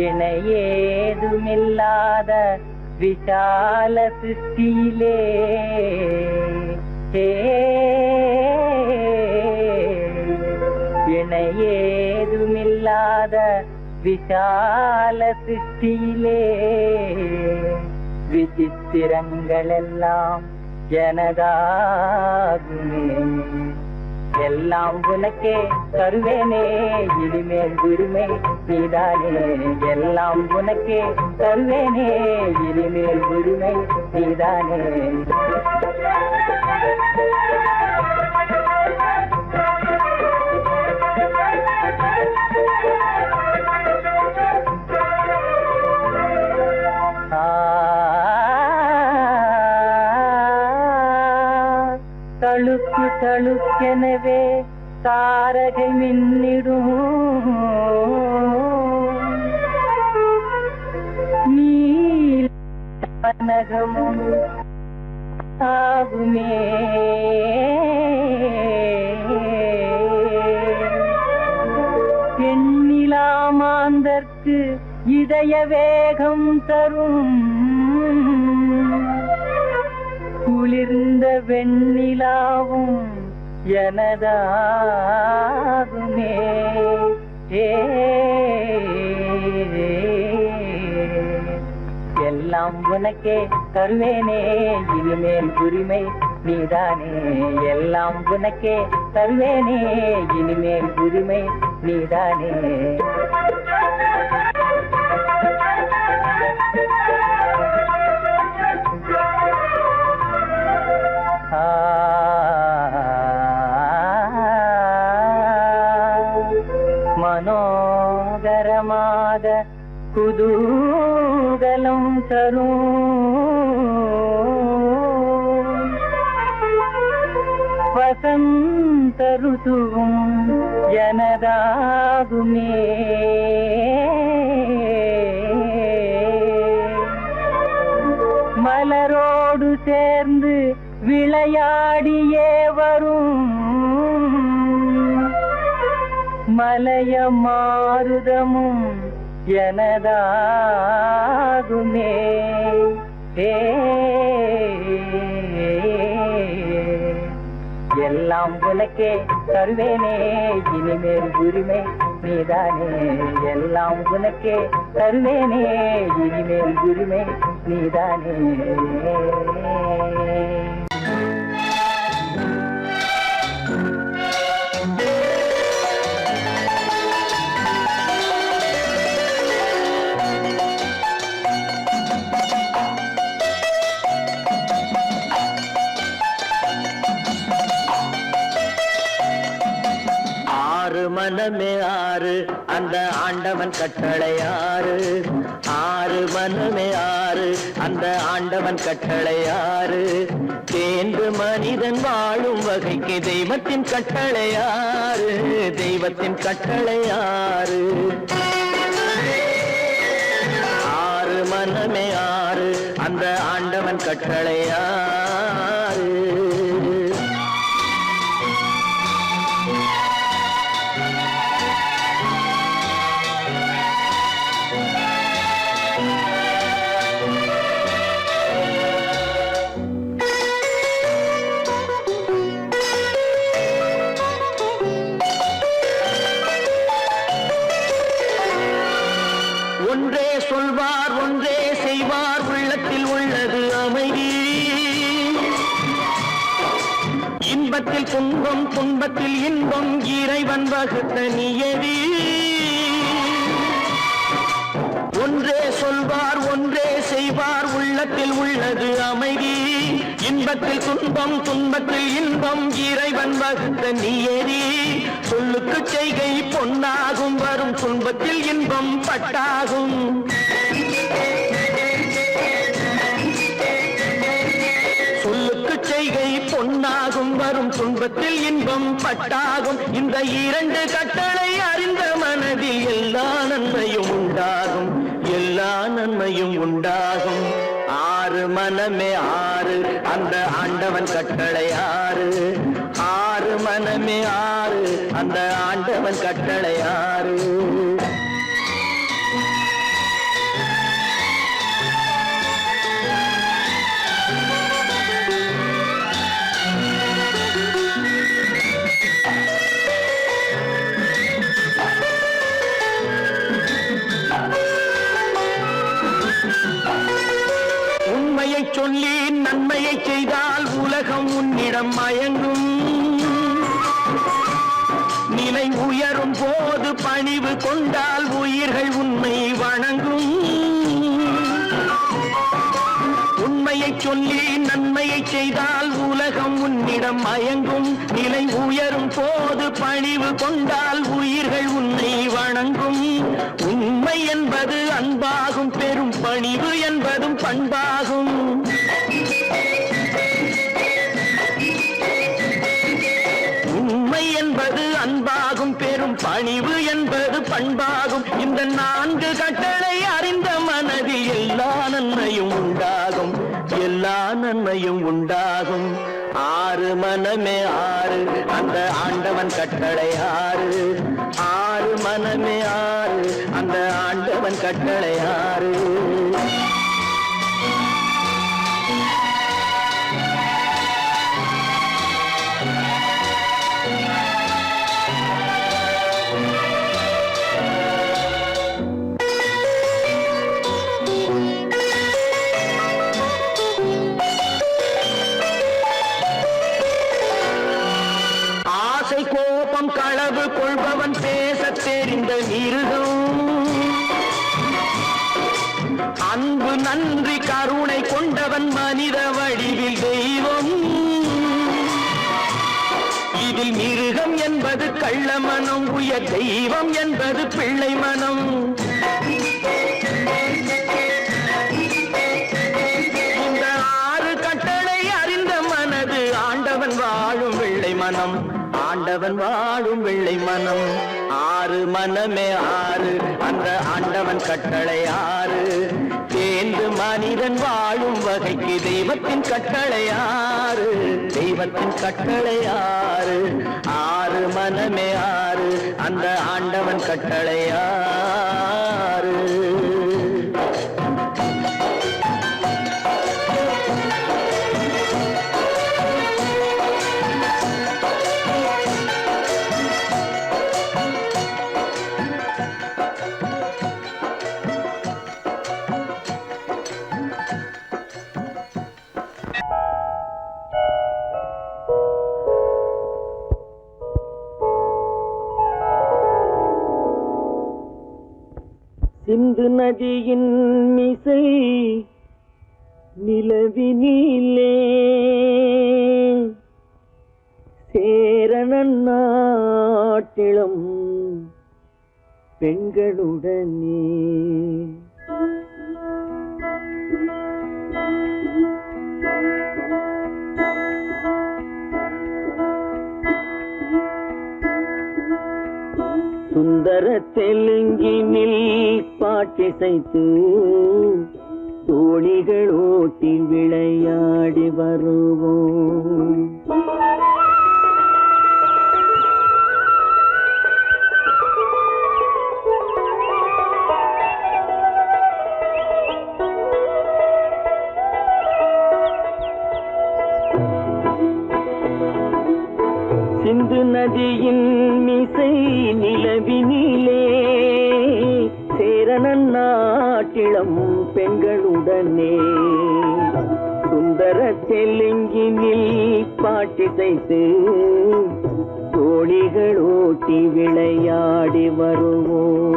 இணையேதுமில்லாத விஷால சிருஷ்டியிலே இணையேதுமில்லாத விஷால சிருஷ்டியிலே விசித்திரங்களெல்லாம் எனதாகுமே எல்லாம் உனக்கே தருவேனே இனிமேல் உரிமை நீதானே எல்லாம் உனக்கே தருவேனே இனிமேல் உரிமை நீதானே தழுக்கு தழுக்கெனவே தாரகை மின்னிடும் நீலகமும் ஆகுமே எண்ணிலாமாந்தற்கு இதய வேகம் தரும் குளிர்ந்த வெண்ணிலாவும் எனதாகுமே எல்லாம் உனக்கே தருவேனே இனிமேல் உரிமை நீதானே எல்லாம் உனக்கே தருவேனே இனிமேல் உரிமை நீதானே மனோகரமாக குதூகலம் தரும் வசந்த ருதுவும் எனதாகுமே மலரோடு சேர்ந்து விளையாடியே வரும் மலைய மாருதமும் எனதாகுமே எல்லாம் உனக்கே தருவேனே இனிமேல் உரிமை நீதானே எல்லாம் உனக்கே தருவேனே இனிமேல் உரிமை நீதானே மனமே ஆறு அந்த ஆண்டவன் கட்டளை ஆறு ஆறு மனமே ஆறு அந்த ஆண்டவன் கட்டளை ஆறு தேர்ந்து மனிதன் வாழும் வகைக்கு தெய்வத்தின் கட்டளை ஆறு தெய்வத்தின் கட்டளை ஆறு ஆறு மனமே ஆறு அந்த ஆண்டவன் கட்டளை ஆறு ஒன்றே சொல்வார் ஒன்றே செய்வார் உள்ளத்தில் உள்ளது அமைதி இன்பத்தில் துன்பம் துன்பத்தில் இன்பம் இறைவன் வகுத்த நியதி ஒன்றே சொல்வார் ஒன்றே செய்வார் உள்ளத்தில் உள்ளது அமைதி இன்பத்தில் துன்பம் துன்பத்தில் இன்பம் இறைவன் வகுத்த நியதி சொல்லுக்கு செய்கை பொன்னாகும் வரும் துன்பத்தில் இன்பம் பட்டாகும் சொல்லுக்கு செய்கை பொன்னாகும் வரும் துன்பத்தில் இன்பம் பட்டாகும் இந்த இரண்டு கட்டளை அறிந்த மனதில் எல்லா நன்மையும் உண்டாகும் எல்லா நன்மையும் உண்டாகும் ஆறு மனமே ஆறு அந்த ஆண்டவன் கட்டளை ஆறு ஆறு மனமே ஆறு அந்த ஆண்டவன் கட்டளை ஆறு சொல்லி நன்மையை செய்தால் உலகம் உன்னிடம் மயங்கும். நிலை உயரும் போது பணிவு கொண்டால் உயிர்கள் உன்னை வணங்கும். உண்மையை சொல்லி நன்மையை செய்தால் உலகம் உன்னிடம் மயங்கும். நிலை உயரும் போது பணிவு கொண்டால் உயிர்கள் உன்னை வணங்கும். உண்மை என்பது அன்பாகும், பெரும் பணிவு என்பதும் பண்பாகும். உண்மை என்பது அன்பாகும், பெரும் பணிவு என்பது பண்பாகும். இந்த 4 கட்டளை அறிந்த மனதில் எல்லா நன்மையும் உண்டாகும், எல்லா நன்மையும் உண்டாகும். 6 மனமே 6 அந்த ஆண்டவன் கட்டளை 6. 6 மனமே 6 அந்த ஆண்டவன் கட்டளை 6. கோபம் களவு கொள்பவன் பேசத் தெரிந்த மிருகம். அன்பு நன்றி கருணை கொண்டவன் மனித வடிவில் தெய்வம். இதில் மிருகம் என்பது கள்ள மனம், உயர் தெய்வம் என்பது பிள்ளை மனம். இந்த 6 கட்டளை அறிந்த மனது ஆண்டவன் வாழும் வெள்ளை மனம், ஆண்டவன் வாழும் வெள்ளை மனம். 6 மனமே 6 அந்த ஆண்டவன் கட்டளை 6. தேர்ந்து மனிதன் வாழும் வகைக்கு தெய்வத்தின் கட்டளை 6. தெய்வத்தின் கட்டளை 6. 6 மனமே 6 அந்த ஆண்டவன் கட்டளை 6. சிந்து நதியின் மிசை நிலவினிலே சேரணன் நாட்டிளம் பெண்களுடனே சுந்தர தெலுங்கினில் பாட்டிசைத்து தோணிகள் ஓட்டி விளையாடி வருவோம். சிந்து நதியின் மிசை நிலவினிலே சேரணன் நாட்டிளம் பெண்களுடனே சுந்தர தெலுங்கினில் பாட்டிசைத்து தோணிகள் ஓட்டி விளையாடி வருவோம்.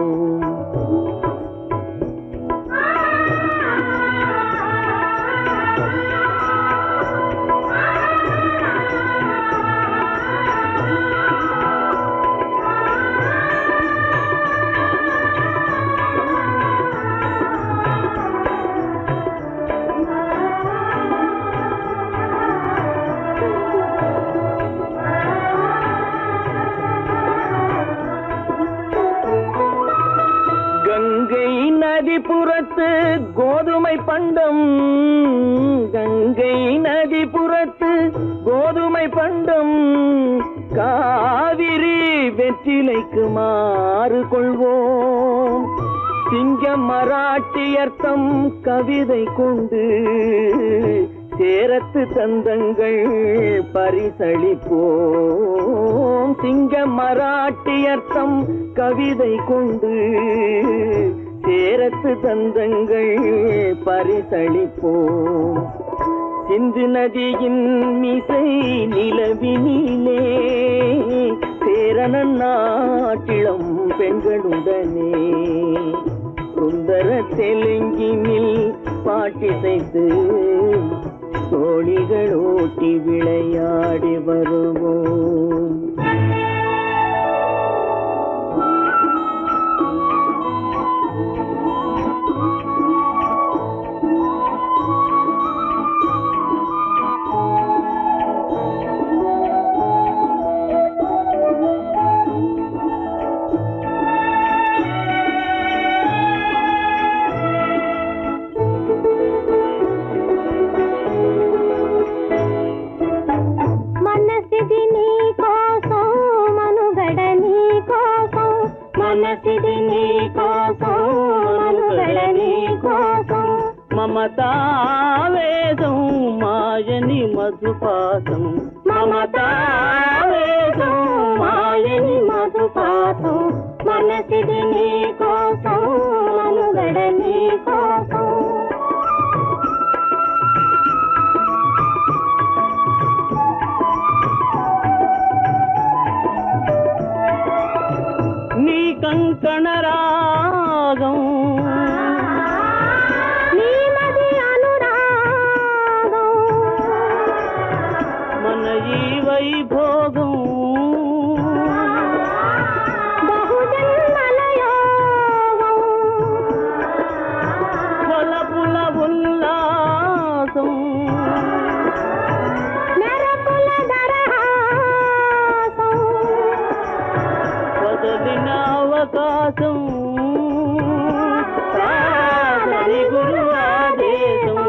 கங்கை நதிபுறத்து கோதுமை பண்டம், கங்கை நதிபுறத்து கோதுமை பண்டம், காவிரி வெற்றிலைக்கு மாறு கொள்வோம். சிங்கம் மராட்டியர்த்தம் கவிதை கொண்டு சேரத்து தந்தங்கள் பரிசளிப்போம். சிங்கம் மராட்டியர்த்தம் கவிதை கொண்டு சேரத்து தந்தங்கள் பரிசளிப்போம். சிந்து நதியின் மிசை நிலவினிலே சேரணன் நாட்டிளம் பெண்களுடனே சுந்தர தெலுங்கினில் பாட்டிசைத்து தோழிகள் ஓட்டி விளையாடி வருவோம். మమతావేదం మాయని మధుపాతం మమతావేదం మాయని మధుపాతం మనసిది నీ కోసం మనుగడ నీ కోసం నీ కంకణ రాగం వైభోగం బహుజన్మలయోగం కొలపుల ఉల్లాసం మెరపుల దరహాసం వదలిన అవకాశం సాగరి గురు ఆదేశం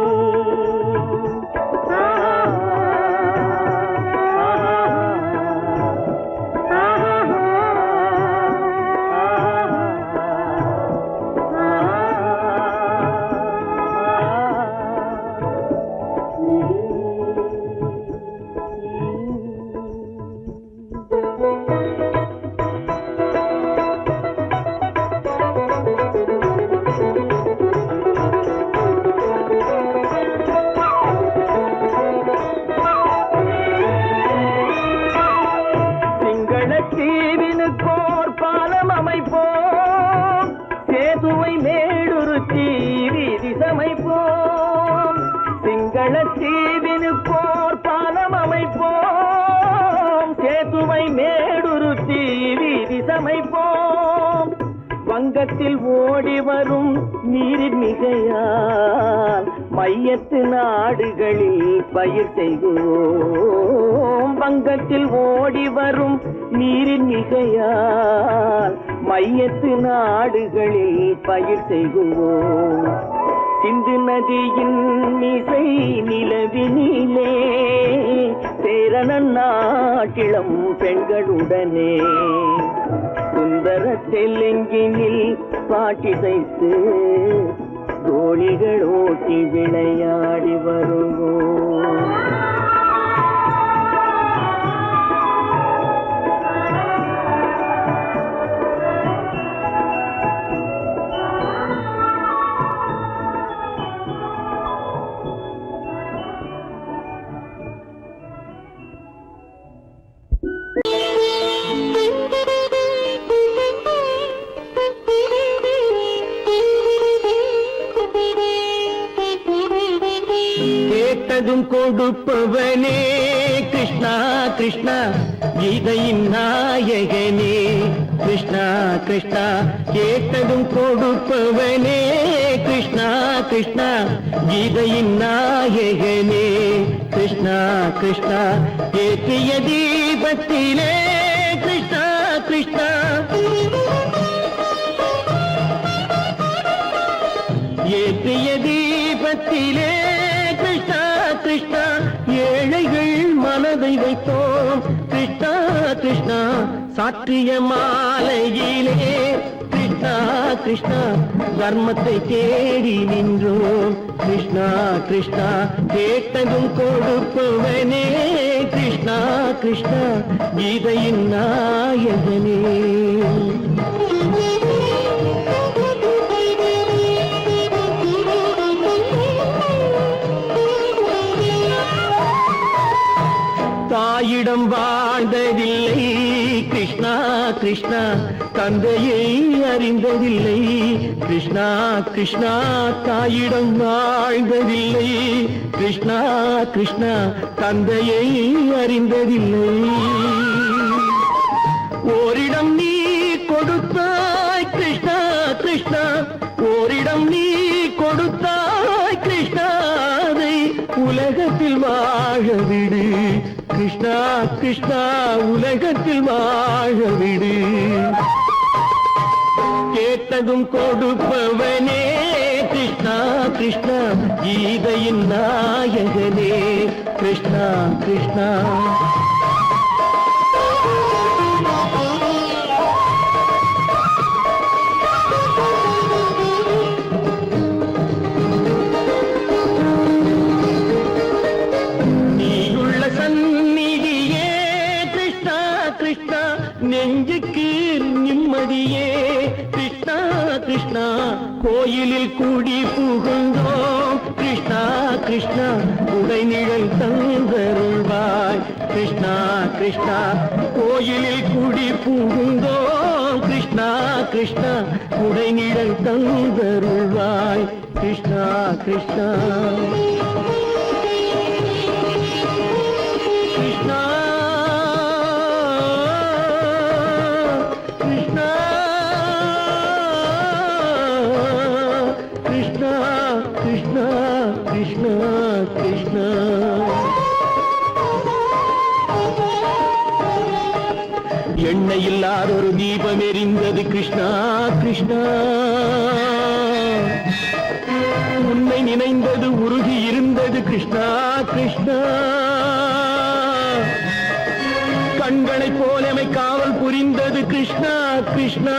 தீவினுக்கோர் பாலம் அமைப்போம் சேதுவை மேடுருத்தி வீதி சமைப்போம் சிங்கள தீவினுக்கோர் பாலம் அமைப்போம் சேதுவை மேடுருத்தி வீதி சமைப்போம் வங்கத்தில் ஓடி வரும் நீரின் மிகையால் மையத்து நாடுகளில் பயிர் செய்வோம் வங்கத்தில் ஓடி வரும் நீரின் மிகையால் மையத்து நாடுகளில் பயிர் செய்வோம் சிந்து நதியின் மிசை நிலவினிலே சேரணன் நாட்டிளம் பெண்களுடனே சுந்தர தெலுங்கினில் பாட்டிசைத்து தோழிகள் ஓட்டி விளையாடி வருவோம். கேட்டதும் கொடுப்பவனே கிருஷ்ணா கிருஷ்ணா கீதையின் நாயகனே கிருஷ்ணா கிருஷ்ணா கேட்டதும் கொடுப்பவனே கிருஷ்ணா கிருஷ்ணா கீதையின் நாயகனே கிருஷ்ணா கிருஷ்ணா ஏற்றிய தீபத்திலே கிருஷ்ணா கிருஷ்ணா ஏற்றிய தீபத்திலே கிருஷ்ணா கிருஷ்ணா ஏழைகள் மனதை வைத்தோம் கிருஷ்ணா கிருஷ்ணா சாற்றிய மாலையிலே கிருஷ்ணா கிருஷ்ணா தர்மத்தை தேடி நின்றோம் கிருஷ்ணா கிருஷ்ணா கேட்டதும் கொடுப்பவனே கிருஷ்ணா கிருஷ்ணா கீதையின் நாயகனே. தாயிடம் வாழ்ந்ததில்லை கிருஷ்ணா கிருஷ்ணா தந்தையை அறிந்ததில்லை கிருஷ்ணா கிருஷ்ணா தாயிடம் வாழ்ந்ததில்லை கிருஷ்ணா கிருஷ்ணா தந்தையை அறிந்ததில்லை ஓரிடம் நீ கொடுத்தாய் கிருஷ்ணா கிருஷ்ணா ஓரிடம் நீ கொடுத்தாய் கிருஷ்ணாவை உலகத்தில் வாழ விடு கிருஷ்ணா கிருஷ்ணா உலகத்தில் வாழ விடு கேட்டதும் கொடுப்பவனே கிருஷ்ணா கிருஷ்ணா கீதையின் நாயகனே கிருஷ்ணா கிருஷ்ணா நெஞ்சுக்கு நிம்மதியே கிருஷ்ணா கிருஷ்ணா கோயிலில் கூடி புகுந்தோம் கிருஷ்ணா கிருஷ்ணா உடைநிழல் தந்தருள்வாய் கிருஷ்ணா கிருஷ்ணா கோயிலில் கூடி புகுந்தோம் கிருஷ்ணா கிருஷ்ணா உடைநிழல் தந்தருள்வாய் கிருஷ்ணா கிருஷ்ணா கிருஷ்ணா எண்ணெய் இல்லாத ஒரு தீபம் எரிந்தது கிருஷ்ணா கிருஷ்ணா உன்னை நினைந்தது உருகி இருந்தது கிருஷ்ணா கிருஷ்ணா கண்களைப் போலமை காவல் புரிந்தது கிருஷ்ணா கிருஷ்ணா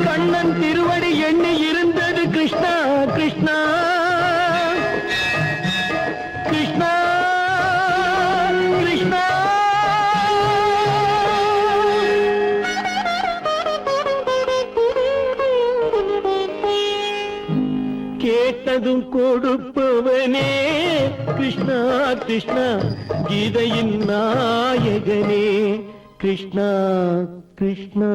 கண்ணன் திருவடி எண்ணி இருந்தது கிருஷ்ணா கிருஷ்ணா கிருஷ்ணா கிருஷ்ணா கேட்டதும் கொடுப்பவனே கிருஷ்ணா கிருஷ்ணா கீதையின் நாயகனே கிருஷ்ணா கிருஷ்ணா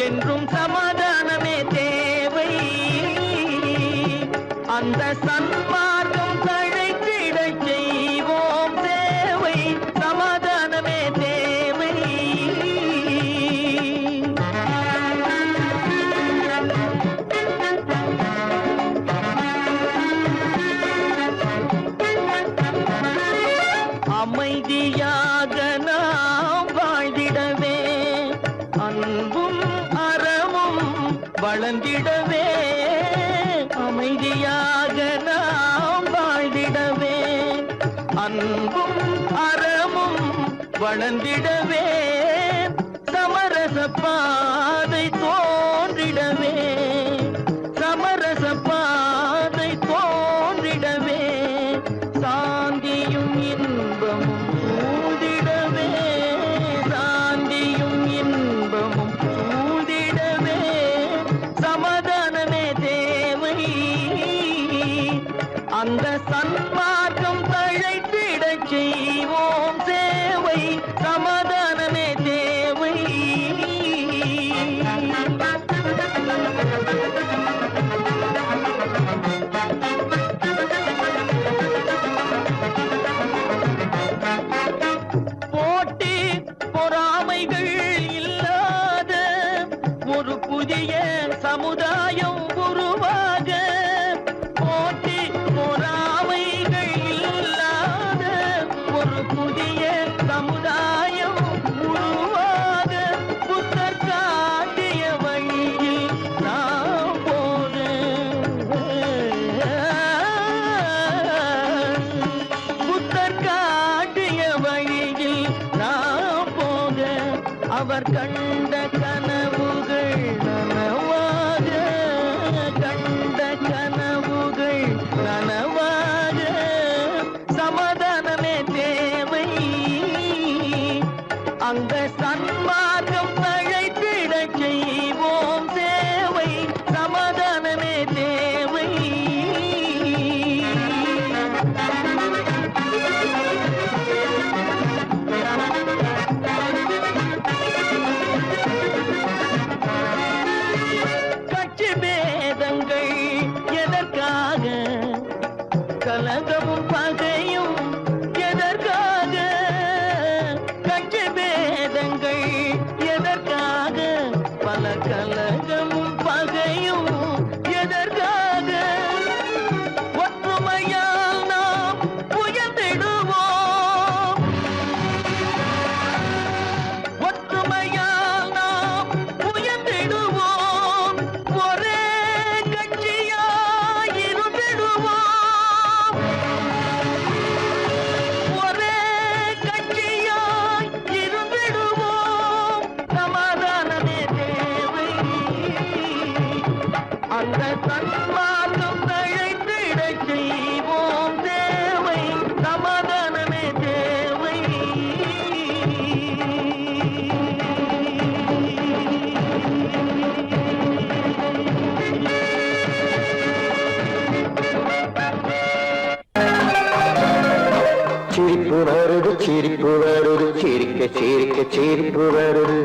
என்றும் சமாதானமே தேவை அந்த சன்மார்க்கம் தழைத்திடச் செய்வோம் சேவை சமாதானமே தேவை அமைதியாக நாம் வாழ்ந்திடவே அன்பும் வளர்ந்திடவே அமைதியாக நாம் வாழ்ந்திடவே அன்பும் அறமும் வளர்ந்திடவே சமரச பாதை தோன்றிடவே சமரச பாதை தோன்றிடவே சாந்தியும் இன்பமும் சூழ்ந்திடவே சாந்தியும் இன்பமும் சூழ்ந்திடவே சமாதானமே தேவை அந்த சன்மார்க்கம் தழைத்திடச் செய்வோம் சேவை சமாதானமே தேவை போட்டி பொறாமைகள் இல்லாத ஒரு புதிய சமுதாயம் உருவாக போட்டி பொறாமைகள் இல்லாத ஒரு புதிய சமுதாயம் உருவாக புத்தர் காட்டிய வழியில் நாம் போது இந்த சன்மார்க்கம் தழைத்திடச் செய்வோம் தேவை சமாதானமே தேவை. சிரிப்பு வருது சிரிப்பு வருது சிரிக்க சிரிக்க சிரிப்பு வருது.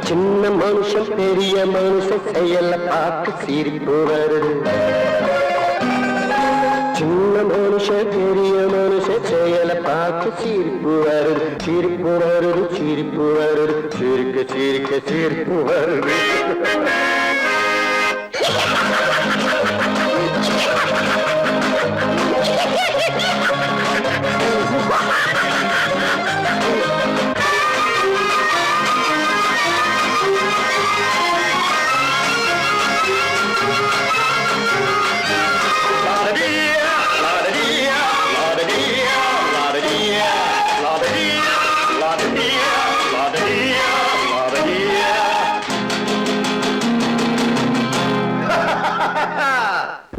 சின்ன மனுஷன் பெரிய மனுஷன் செயல பார்த்து சிரிப்பு வருது. சின்ன மனுஷன் பெரிய மனுஷன் செயல பார்த்து சிரிப்பு வருது. சிரிப்பு வருது சிரிப்பு வருது சிரிக்க சிரிக்க சிரிப்பு வருது.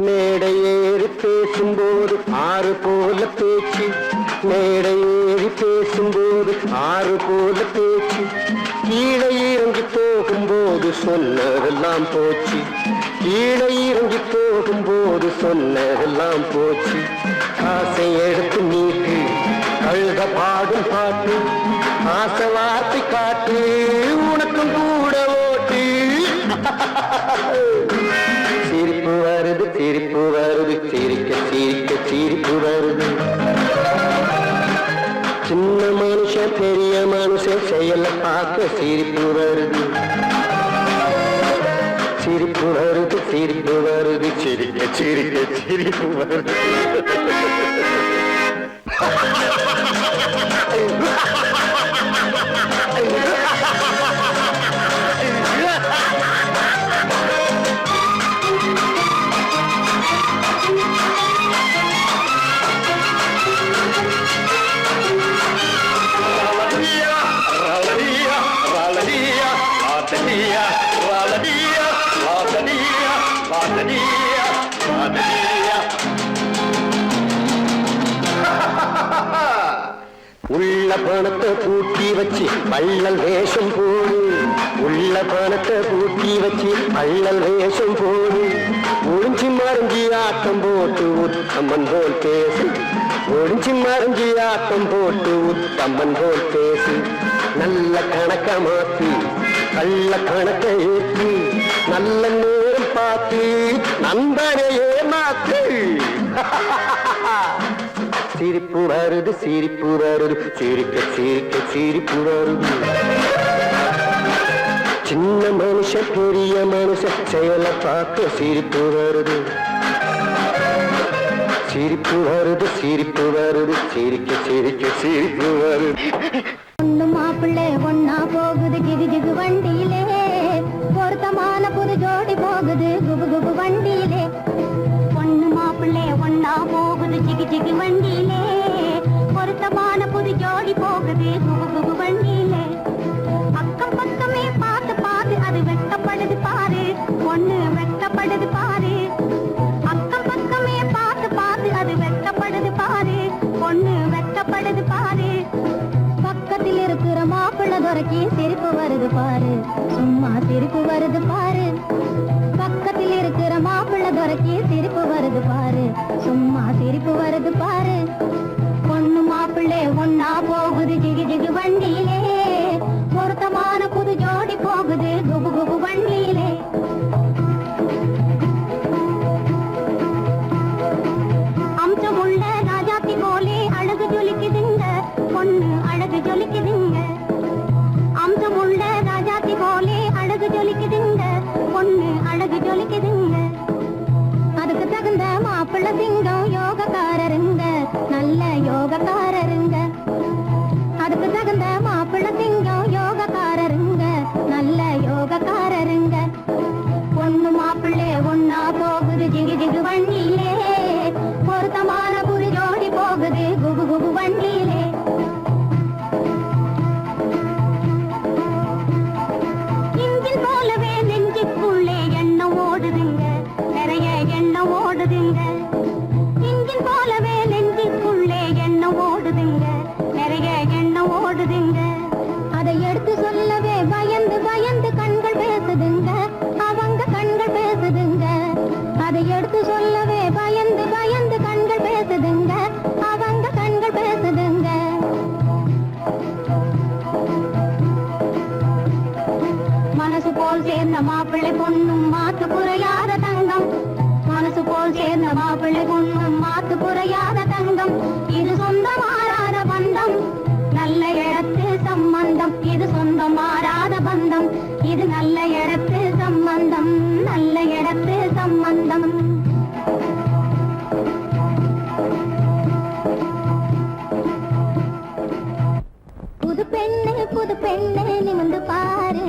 மேடை ஏறி பேசும்போது ஆறு போல பேச்சு. மேடை ஏறி பேசும்போது ஆறு போல பேச்சு. கீழே இறங்கி போகும்போது சொன்னதெல்லாம் போச்சு. கீழே இறங்கி போகும்போது சொன்னதெல்லாம் போச்சு. காசை எடுத்து நீட்டு கழுத பாடும் பாட்டு. ஆசை வார்த்தை காட்டு உனக்கும் கூட ஓட்டு. சிரிப்பு வருது சிரிப்பு வருது சிரிக்க சிரிக்க சிரிப்பு வருது. சின்ன மனுஷன் பெரிய மனுஷன் செயல பார்க்க சிரிப்பு வருது. சிரிப்பு வருது சிரிப்பு வருது சிரிக்க சிரிக்க சிரிப்பு வருது. உள்ள பணத்தை பூட்டி வச்சு வள்ளல் வேஷம் போடு. உள்ள பணத்தை பூட்டி வச்சு வள்ளல் வேஷம் போடு. ஒழிஞ்சி மறைஞ்சி ஆட்டம் போட்டு உத்தம்மன் போல் பேசு. ஒழிஞ்சி மறைஞ்சி ஆட்டம் போட்டு உத்தம்மன் போல் பேசு. நல்ல கணக்க மாத்தி கள்ள கணக்க ஏற்றி நல்ல நேரம் பார்த்து நண்பனையே மாத்து. சிரிப்பு வருது சிரிப்பு வருது சிரிக்க சிரிக்க சிரிப்பு வருது. சின்ன மனுஷன் பெரிய மனுஷன் செயல பார்க்க சிரிப்பு வருது. சிரிப்பு வருது சிரிப்பு வருது சிரிக்க சிரிக்க சிரிப்பு வருது. ஒண்ணு மாப்பிள்ளை ஒன்னா போகுது ஜிகு ஜிகு வண்டியிலே. பொருத்தமான புது ஜோடி போகுது குபு குபு வண்டியிலே. பொண்ணு மாப்பிள்ளை ஒன்னா போகுது ஜிகு ஜிகு வண்டியிலே. பொருத்தமான புது ஜோடி போகுது குபு குபு வண்டியிலே. அக்கம் பக்கமே பார்த்து பார்த்து அது வெட்டப்படுது பாரு. பொண்ணு வெட்டப்படுது பாரு. அக்கம் பக்கமே பார்த்து பார்த்து அது வெட்டப்படுது பாரு. பொண்ணு வெட்டப்படுது பாரு. பக்கத்தில் இருக்கிற மாப்பிள்ளை துறைக்கு சிரிப்பு வருது பாரு. சும்மா சிரிப்பு வருது பாரு. பக்கத்தில் இருக்கிற மாப்பிள்ளை துறைக்கு சிரிப்பு வருது பாரு. சும்மா சிரிப்பு வருது பாரு. பொண்ணு மாப்பிள்ளை ஒன்னா போகுது ஜிகு ஜிகு வண்டியிலே. பொருத்தமான புது ஜோடி போகுது குபு குபு வண்டியிலே. அம்சமுள்ள ராஜாத்தி போலே அழகு ஜொலிக்குதுங்க. பொண்ணு அழகு ஜொலிக்குதுங்க. அம்சமுள்ள ராஜாத்தி போலே அழகு ஜொலிக்குதுங்க. பொண்ணு அழகு ஜொலிக்குதுங்க. அதுக்கு தகுந்த மாப்பிள்ளை சிங்கம் யோகக்காரருங்க. நல்ல யோகக்காரருங்க. அதுக்கு தகுந்த மாப்பிள்ளை சிங்கம் யோகக்காரருங்க. நல்ல யோகக்காரருங்க. பொண்ணு மாப்பிள்ளை ஒன்னா போகுது ஜிகு ஜிகு வண்டியிலே. பொருத்தமான புது ஜோடி போகுது குபு குபு வண்டியிலே. இஞ்சில் போலவே நெஞ்சுக்குள்ளே சொல்லவே பயந்து பயந்து கண்கள் பேசுதுங்க, அவங்க கண்கள் பேசுதுங்க. அதை எடுத்து சொல்லவே பயந்து பயந்து கண்கள் பேசுதுங்க, அவங்க கண்கள் பேசுதுங்க. மனசு போல் சேர்ந்த மாப்பிள்ளை பொண்ணும் மாத்து குறையாத தங்கம், மனசு போல் சேர்ந்த மாப்பிள்ளை பொண்ணும் மாத்து குறையாத தங்கம். இது சொந்த மாறாத பந்தம், நல்ல இடத்து சம்பந்தம். இது சொந்த மாறாத பந்தம், இது நல்ல இடத்து சம்பந்தம், நல்ல இடத்து சம்பந்தம். புது பெண்ணு நிமிந்து பாரு,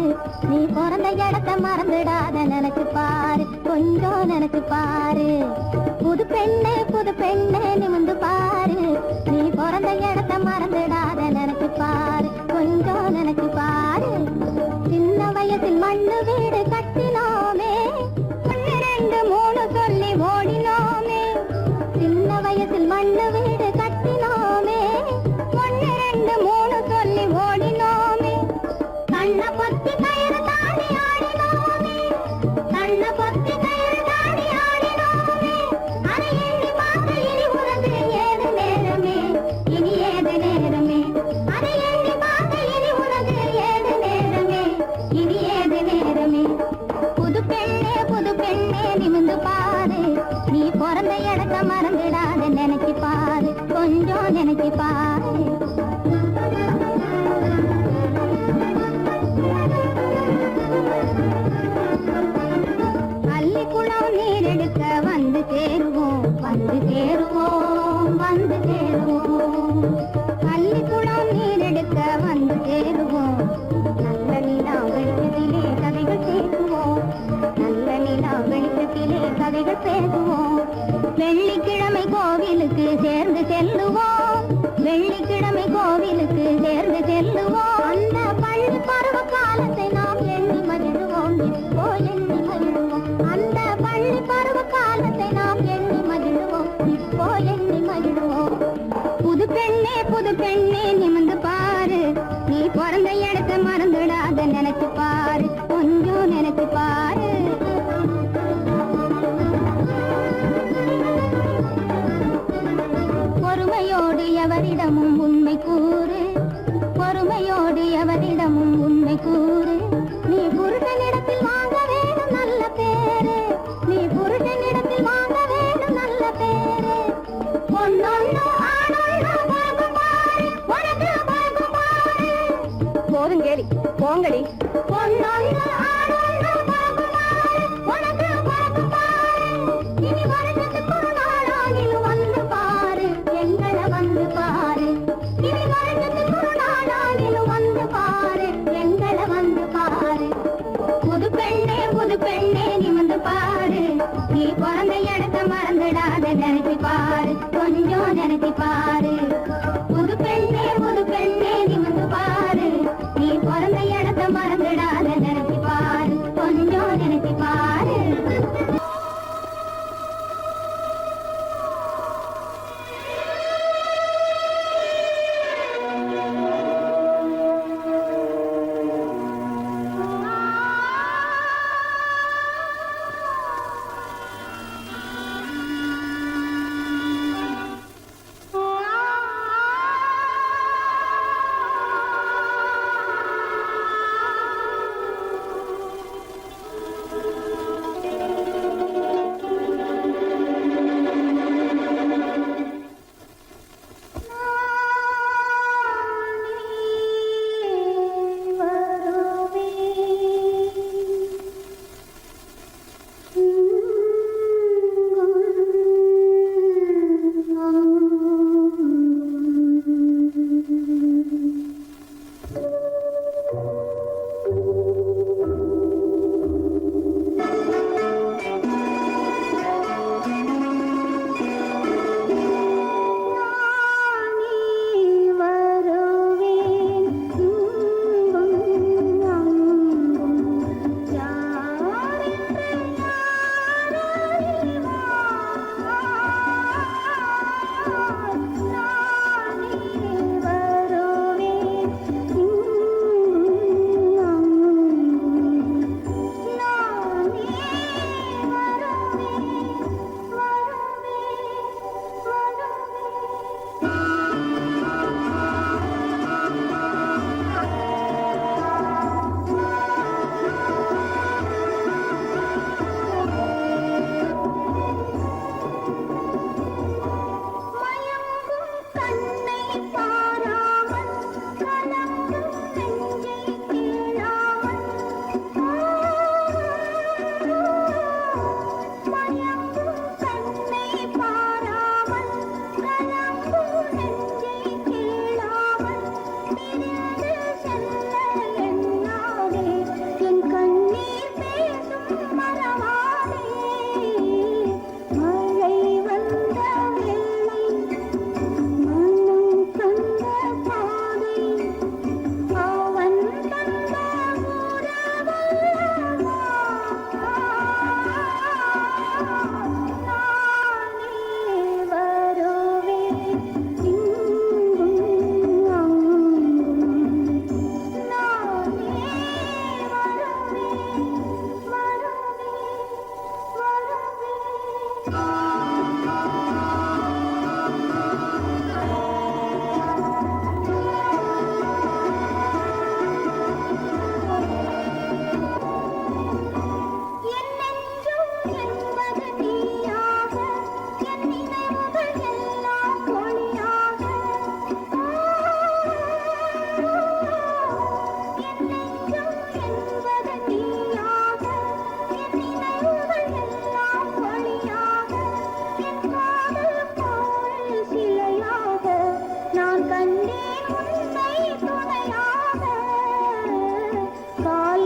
நீ பிறந்த இடத்த மறந்துடாத நினைச்சு பாரு, கொஞ்சம் நினைச்சு பாரு. புது பெண்ணு நிமிந்து பாரு, நீ பிறந்த இடத்த மறந்துடாத நினைச்சு பாரு, கொஞ்சம் நினைச்சு பாரு. சின்ன வயசில் மண்ணு வீடு கட்டினோமே, 1 2 3 சொல்லி ஓடினோமே. சின்ன வயசில் மண்ணு வீடு கட்டினோமே, 1 2 3 சொல்லி ஓடினோமே. கண்ண பொத்தி கயிறு தாண்டி ஆடினோமே, கண்ண பொத்தி கயிறு தாண்டி ஆடினோமே. அதை எண்ணி பார்க்க இனி உனக்கு ஏது நேரமே, இனி ஏது நேரமே. அதை எண்ணி பார்க்க இனி உனக்கு ஏது நேரமே, இனி ஏது நேரமே. புது பெண்ணே நிமிந்து பாரு, நீ பிறந்த இடத்த மறந்துடாத நினைச்சு பாரு, கொஞ்சம் நினைச்சு பாரு. பள்ளிக்குளம் நீரெடுக்க வந்து சேருவோம், வந்து சேருவோம், வந்து சேருவோம். பள்ளிக்குளம் நீரெடுக்க வந்து சேருவோம், நல்ல நிலா வெளிச்சத்திலே கதைகள் பேசுவோம், நல்ல நிலா வெளிச்சத்திலே கதைகள் பேசுவோம். வெள்ளிக்கிழமை கோவிலுக்கு சேர்ந்து செல்லுவோம், வெள்ளிக்கிழமை கோவிலுக்கு சேர்ந்து செல்லுவோம். அந்த பள்ளி பருவ காலத்தை நாம் எண்ணி மகிழ்வோம், இப்போ எண்ணி மகிழ்வோம். அந்த பள்ளி பருவ காலத்தை நாம் எண்ணி மகிழ்வோம், இப்போ எண்ணி மகிழ்வோம். புது பெண்ணே நிமிந்து பாரு, நீ பிறந்த இடத்த மறந்துடாத நினைச்சு பாரு, கொஞ்சம் நினைச்சு பாரு. பொறுமையோடு எவரிடமும் உண்மை கூறு, பொறுமையோடு எவரிடமும் உண்மை கூறு. நீ புருஷனிடத்தில் வாங்க வேணும் நல்ல பேரு, நீ புருஷனிடத்தில் வாங்க வேணும் நல்ல பேரு. பொன்னொன்னு ஆணொன்னு பாகம் பாரு, உனக்கு பாகம் பாரு. போதும் கேலி, போங்கடி. பொன்னொன்னு ஆணொன்னு பாகம் பாரு, உனக்கு பாகம் பாரு. இனி வருஷத்துக்கு ஒரு நாளாகிலும் வந்து பாரு, எங்களை வந்து பாரு. இனி வருஷத்துக்கு ஒரு நாளாகிலும் வந்து பாரு, எங்களை வந்து பாரு. புது பெண்ணே நிமிந்து பாரு, நீ பிறந்த இடத்த மறந்துடாத நினைச்சு பாரு, கொஞ்சம் நினைச்சு பாரு. புது பெண்ணே நிமிந்து பாரு, நீ பிறந்த இடத்த மறந்துடாத நினைச்சு பாரு,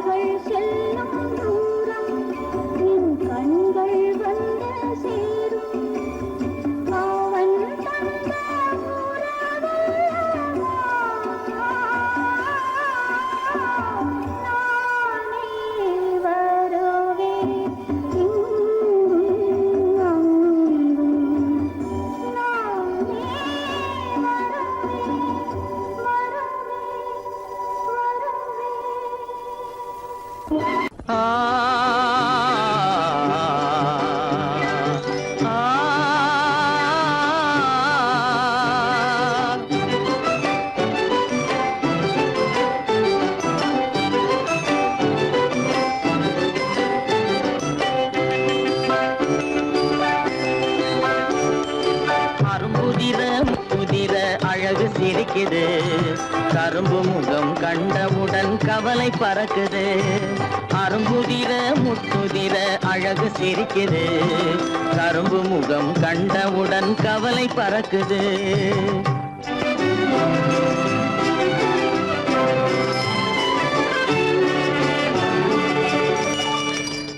கைகள் செல்லும் தூரம் என் கண்கள் வந்து சேரும் அவன் தந்த உறவல்லவா நானே வருவேன் இங்கும் அங்கும் நானே வருவேன் ஆ ஆ அரும்புதிர முதிர அழகு சிரிக்குது கரும்பு முகம் கண்டவுடன் கவலை பறக்குது அரும்புதிர முத்துதிர அழகு சிரிக்குது கரும்பு முகம் கண்டவுடன் கவலை பறக்குது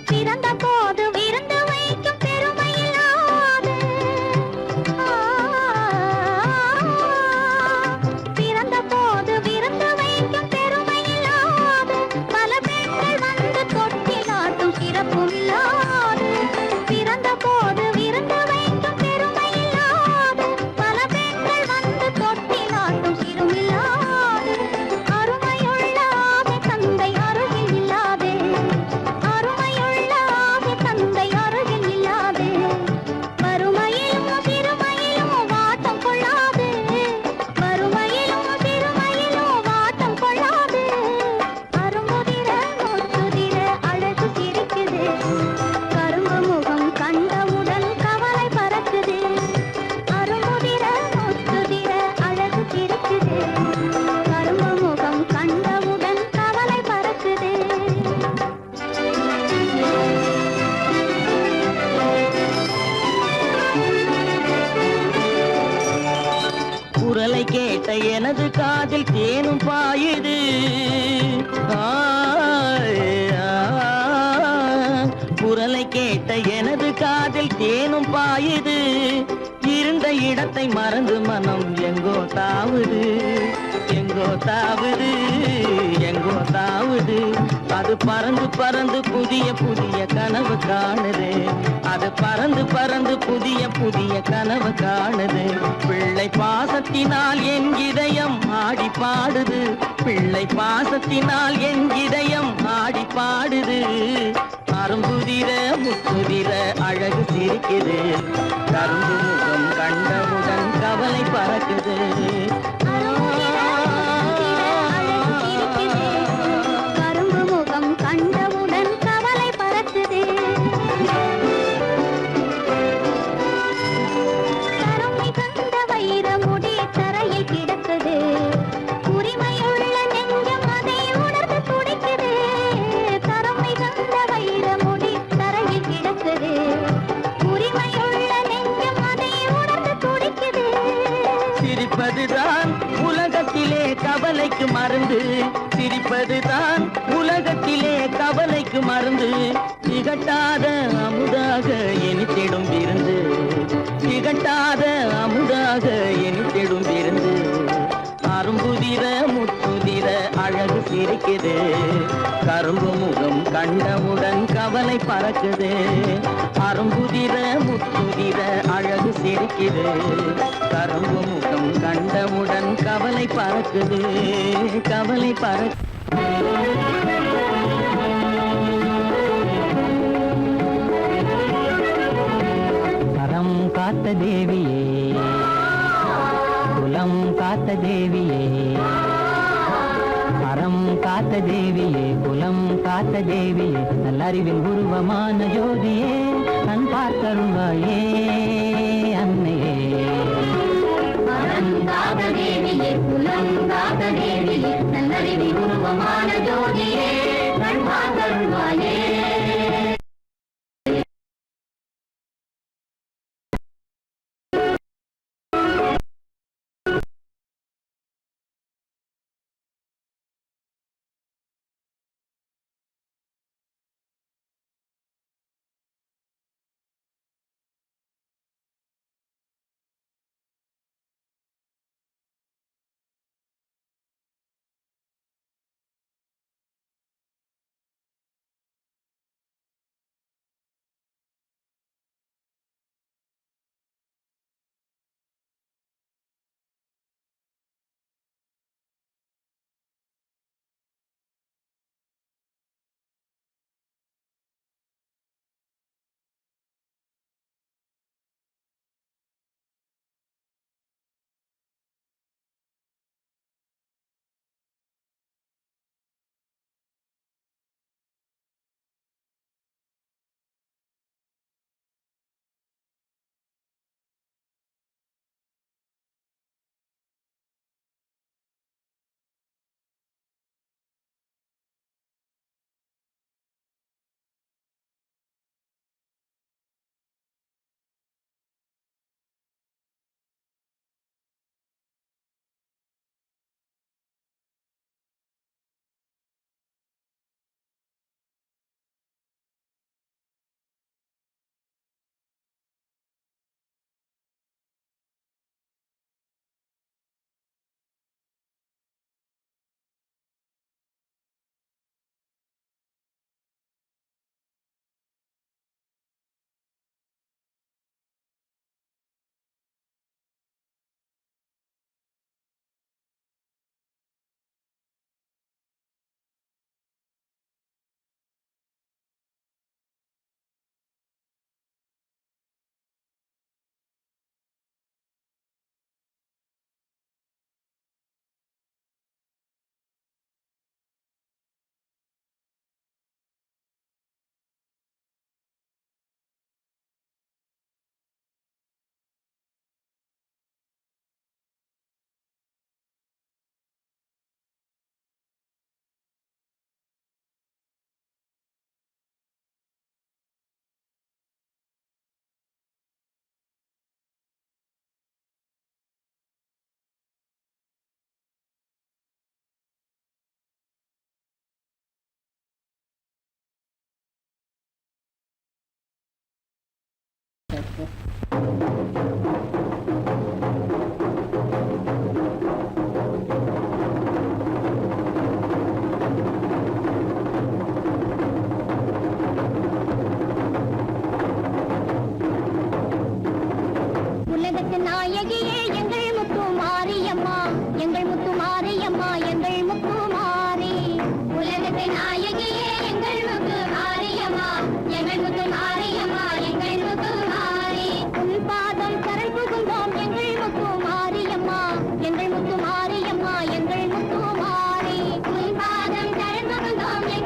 பிறந்த போது விருந்து வைக்கும் பெருமையில்லாது பிறந்த போது விருந்து வைக்கும் பெருமையில்லாது பல பெண்கள் வந்து தொட்டிலாட்டும் சிறப்பும் இல்லாது பிறந்த போது விருந்து வைக்கும் பெருமையில்லாது பல பெண்கள் வந்து தொட்டிலாட்டும் சிறுமில்லாது அருமையுள்ள ஆவி தந்தை அருகில் இல்லாதே அருமையுள்ள ஆவி தந்தை அருகில் இல்லாதே வறுமையிலும் சிறுமையிலும் வாட்டம் கொள்ளாது வறுமையிலும் சிறுமையிலும் வாட்டம் கொள்ளாது அரும்புதிர முத்துதிர அழகு சிரிக்குது கரும்பு முகம் கண்டவுடன் கவலை பறக்குது அரும்புதிர முத்துதிர அழகு சிரிக்குது கரும்பு முகம் கண்டவுடன் கவலை பறக்குது குரலை கேட்ட எனது காதில் தேனும் பாயுது குரலை கேட்ட எனது காதில் தேனும் பாயுது இருந்த இடத்தை மறந்து மனம் எங்கோ தாவுது எங்கோ தாவுது எங்கோ தாவுது அது பறந்து பறந்து புதிய புதிய கனவு காணுது அது பறந்து பறந்து புதிய புதிய கனவு காணுது பிள்ளை பாசத்தினால் என் இதயம் ஆடி பாடுது பிள்ளை பாசத்தினால் என் இதயம் ஆடி பாடுது அரும்புதிர முத்துதிர அழகு சிரிக்குது கரும்பு முகம் கண்டவுடன் கவலை பறக்குது கரும்பு முகம் கண்டவுடன் கவலை பறக்குது தரம் மிகுந்த வைரமுடி தரையில் கிடக்குது உரிமையுள்ள நெஞ்சம் அதை உணர்ந்து துடிக்குது தரம் மிகுந்த வைரமுடி தரையில் கிடக்குது உரிமையுள்ள நெஞ்சம் அதை உணர்ந்து துடிக்குது சிரிப்பதுதான் உலகத்திலே கவலைக்கு மருந்து சிரிப்பதுதான் உலகத்திலே கவலைக்கு மருந்து திகட்டாத அமுதாக இனித்திடும் விருந்து திகட்டாத அமுதாக இனித்திடும் விருந்து அரும்புதிர முத்துதிர அழகு சிரிக்குது கரும்பு முகம் கண்டவுடன் கவலை பறக்குது அரும்புதிர முத்துதிர அழகு சிரிக்குது கரும்பு முகம் கண்டவுடன் கவலை பறக்குது கவலை பறக்கு கரம் காத்த தேவியே குலம் காத்த தேவியே அறம் காத்த தேவியே குலம் காத்த தேவியே நல்லறிவில் உருவமான ஜோதியே கண் பார்த்தருள்வாயே அன்னையே அறங்காத தேவியே குலங்காத தேவியே நல்லறிவில் உருவமான ஜோதியே கண் பார்த்தருள்வாயே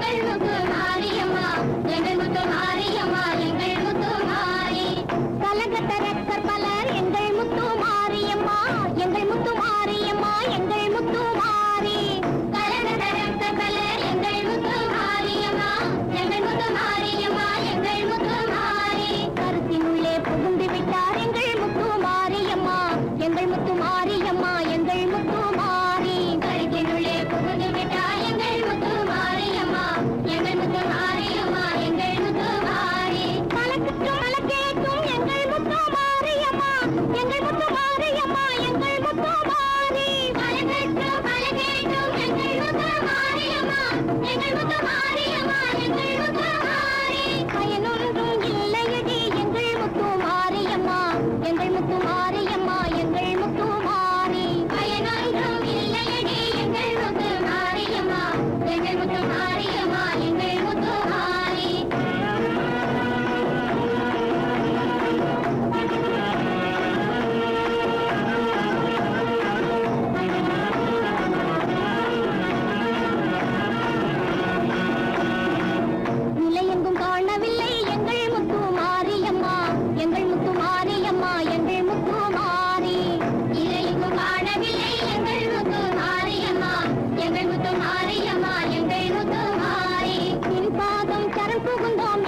எங்கள் முத்து மாரியம்மா எங்கள் முத்து மாரியம்மா எங்கள் முத்து மாரி கலகத்தரக்கர் பலர் எங்கள் முத்து மாரியம்மா எங்கள் முத்து மாரியம்மா எங்கள் முத்து மாரி கலகத்தரக்கர் பலர் எங்கள் முத்து மாரியம்மா எங்கள் முத்து மாரியம்மா எங்கள் முத்து மாரி கருத்தினுள்ளே புகுந்து விட்டார் எங்கள் முத்து மாரியம்மா எங்கள் முத்து மாரியம்மா எங்கள் முத்து மாரி கருத்தினுள்ளே புகுந்து விட்டார் எங்கள் முத்து மாரியம்மா எங்கள் முத்து மாரியம்மா எங்கள் முத்து மாரி கலக்கட்டும் மலக்கேட்டும் எங்கள் முத்து மாரியம்மா எங்கள் முத்து மாரியம்மா எங்கள் முத்து மாரி கலக்கட்டும் மலக்கேட்டும் எங்கள் முத்து மாரியம்மா எங்கள் முத்து மாரியம்மா எங்கள் முத்து மாரி பயனொன்றும் இல்லையடி எங்கள் முத்து மாரியம்மா எங்கள் முத்து மாரியம்மா எங்கள் முத்து மாரி பயனொன்றும் இல்லையடி எங்கள் முத்து மாரியம்மா எங்கள் முத்து மாரியம்மா எங்கள் முத்து மாரி நிலையெங்கும் காணவில்லை எங்கள் முத்து மாரியம்மா எங்கள் முத்து மாரியம்மா எங்கள் முத்து மாரி நிலையெங்கும் காணவில்லை எங்கள் முத்து மாரியம்மா எங்கள் முத்து மாரியம்மா எங்கள் முத்து மாரி நின் பாதம் கரம் புகுந்தோம்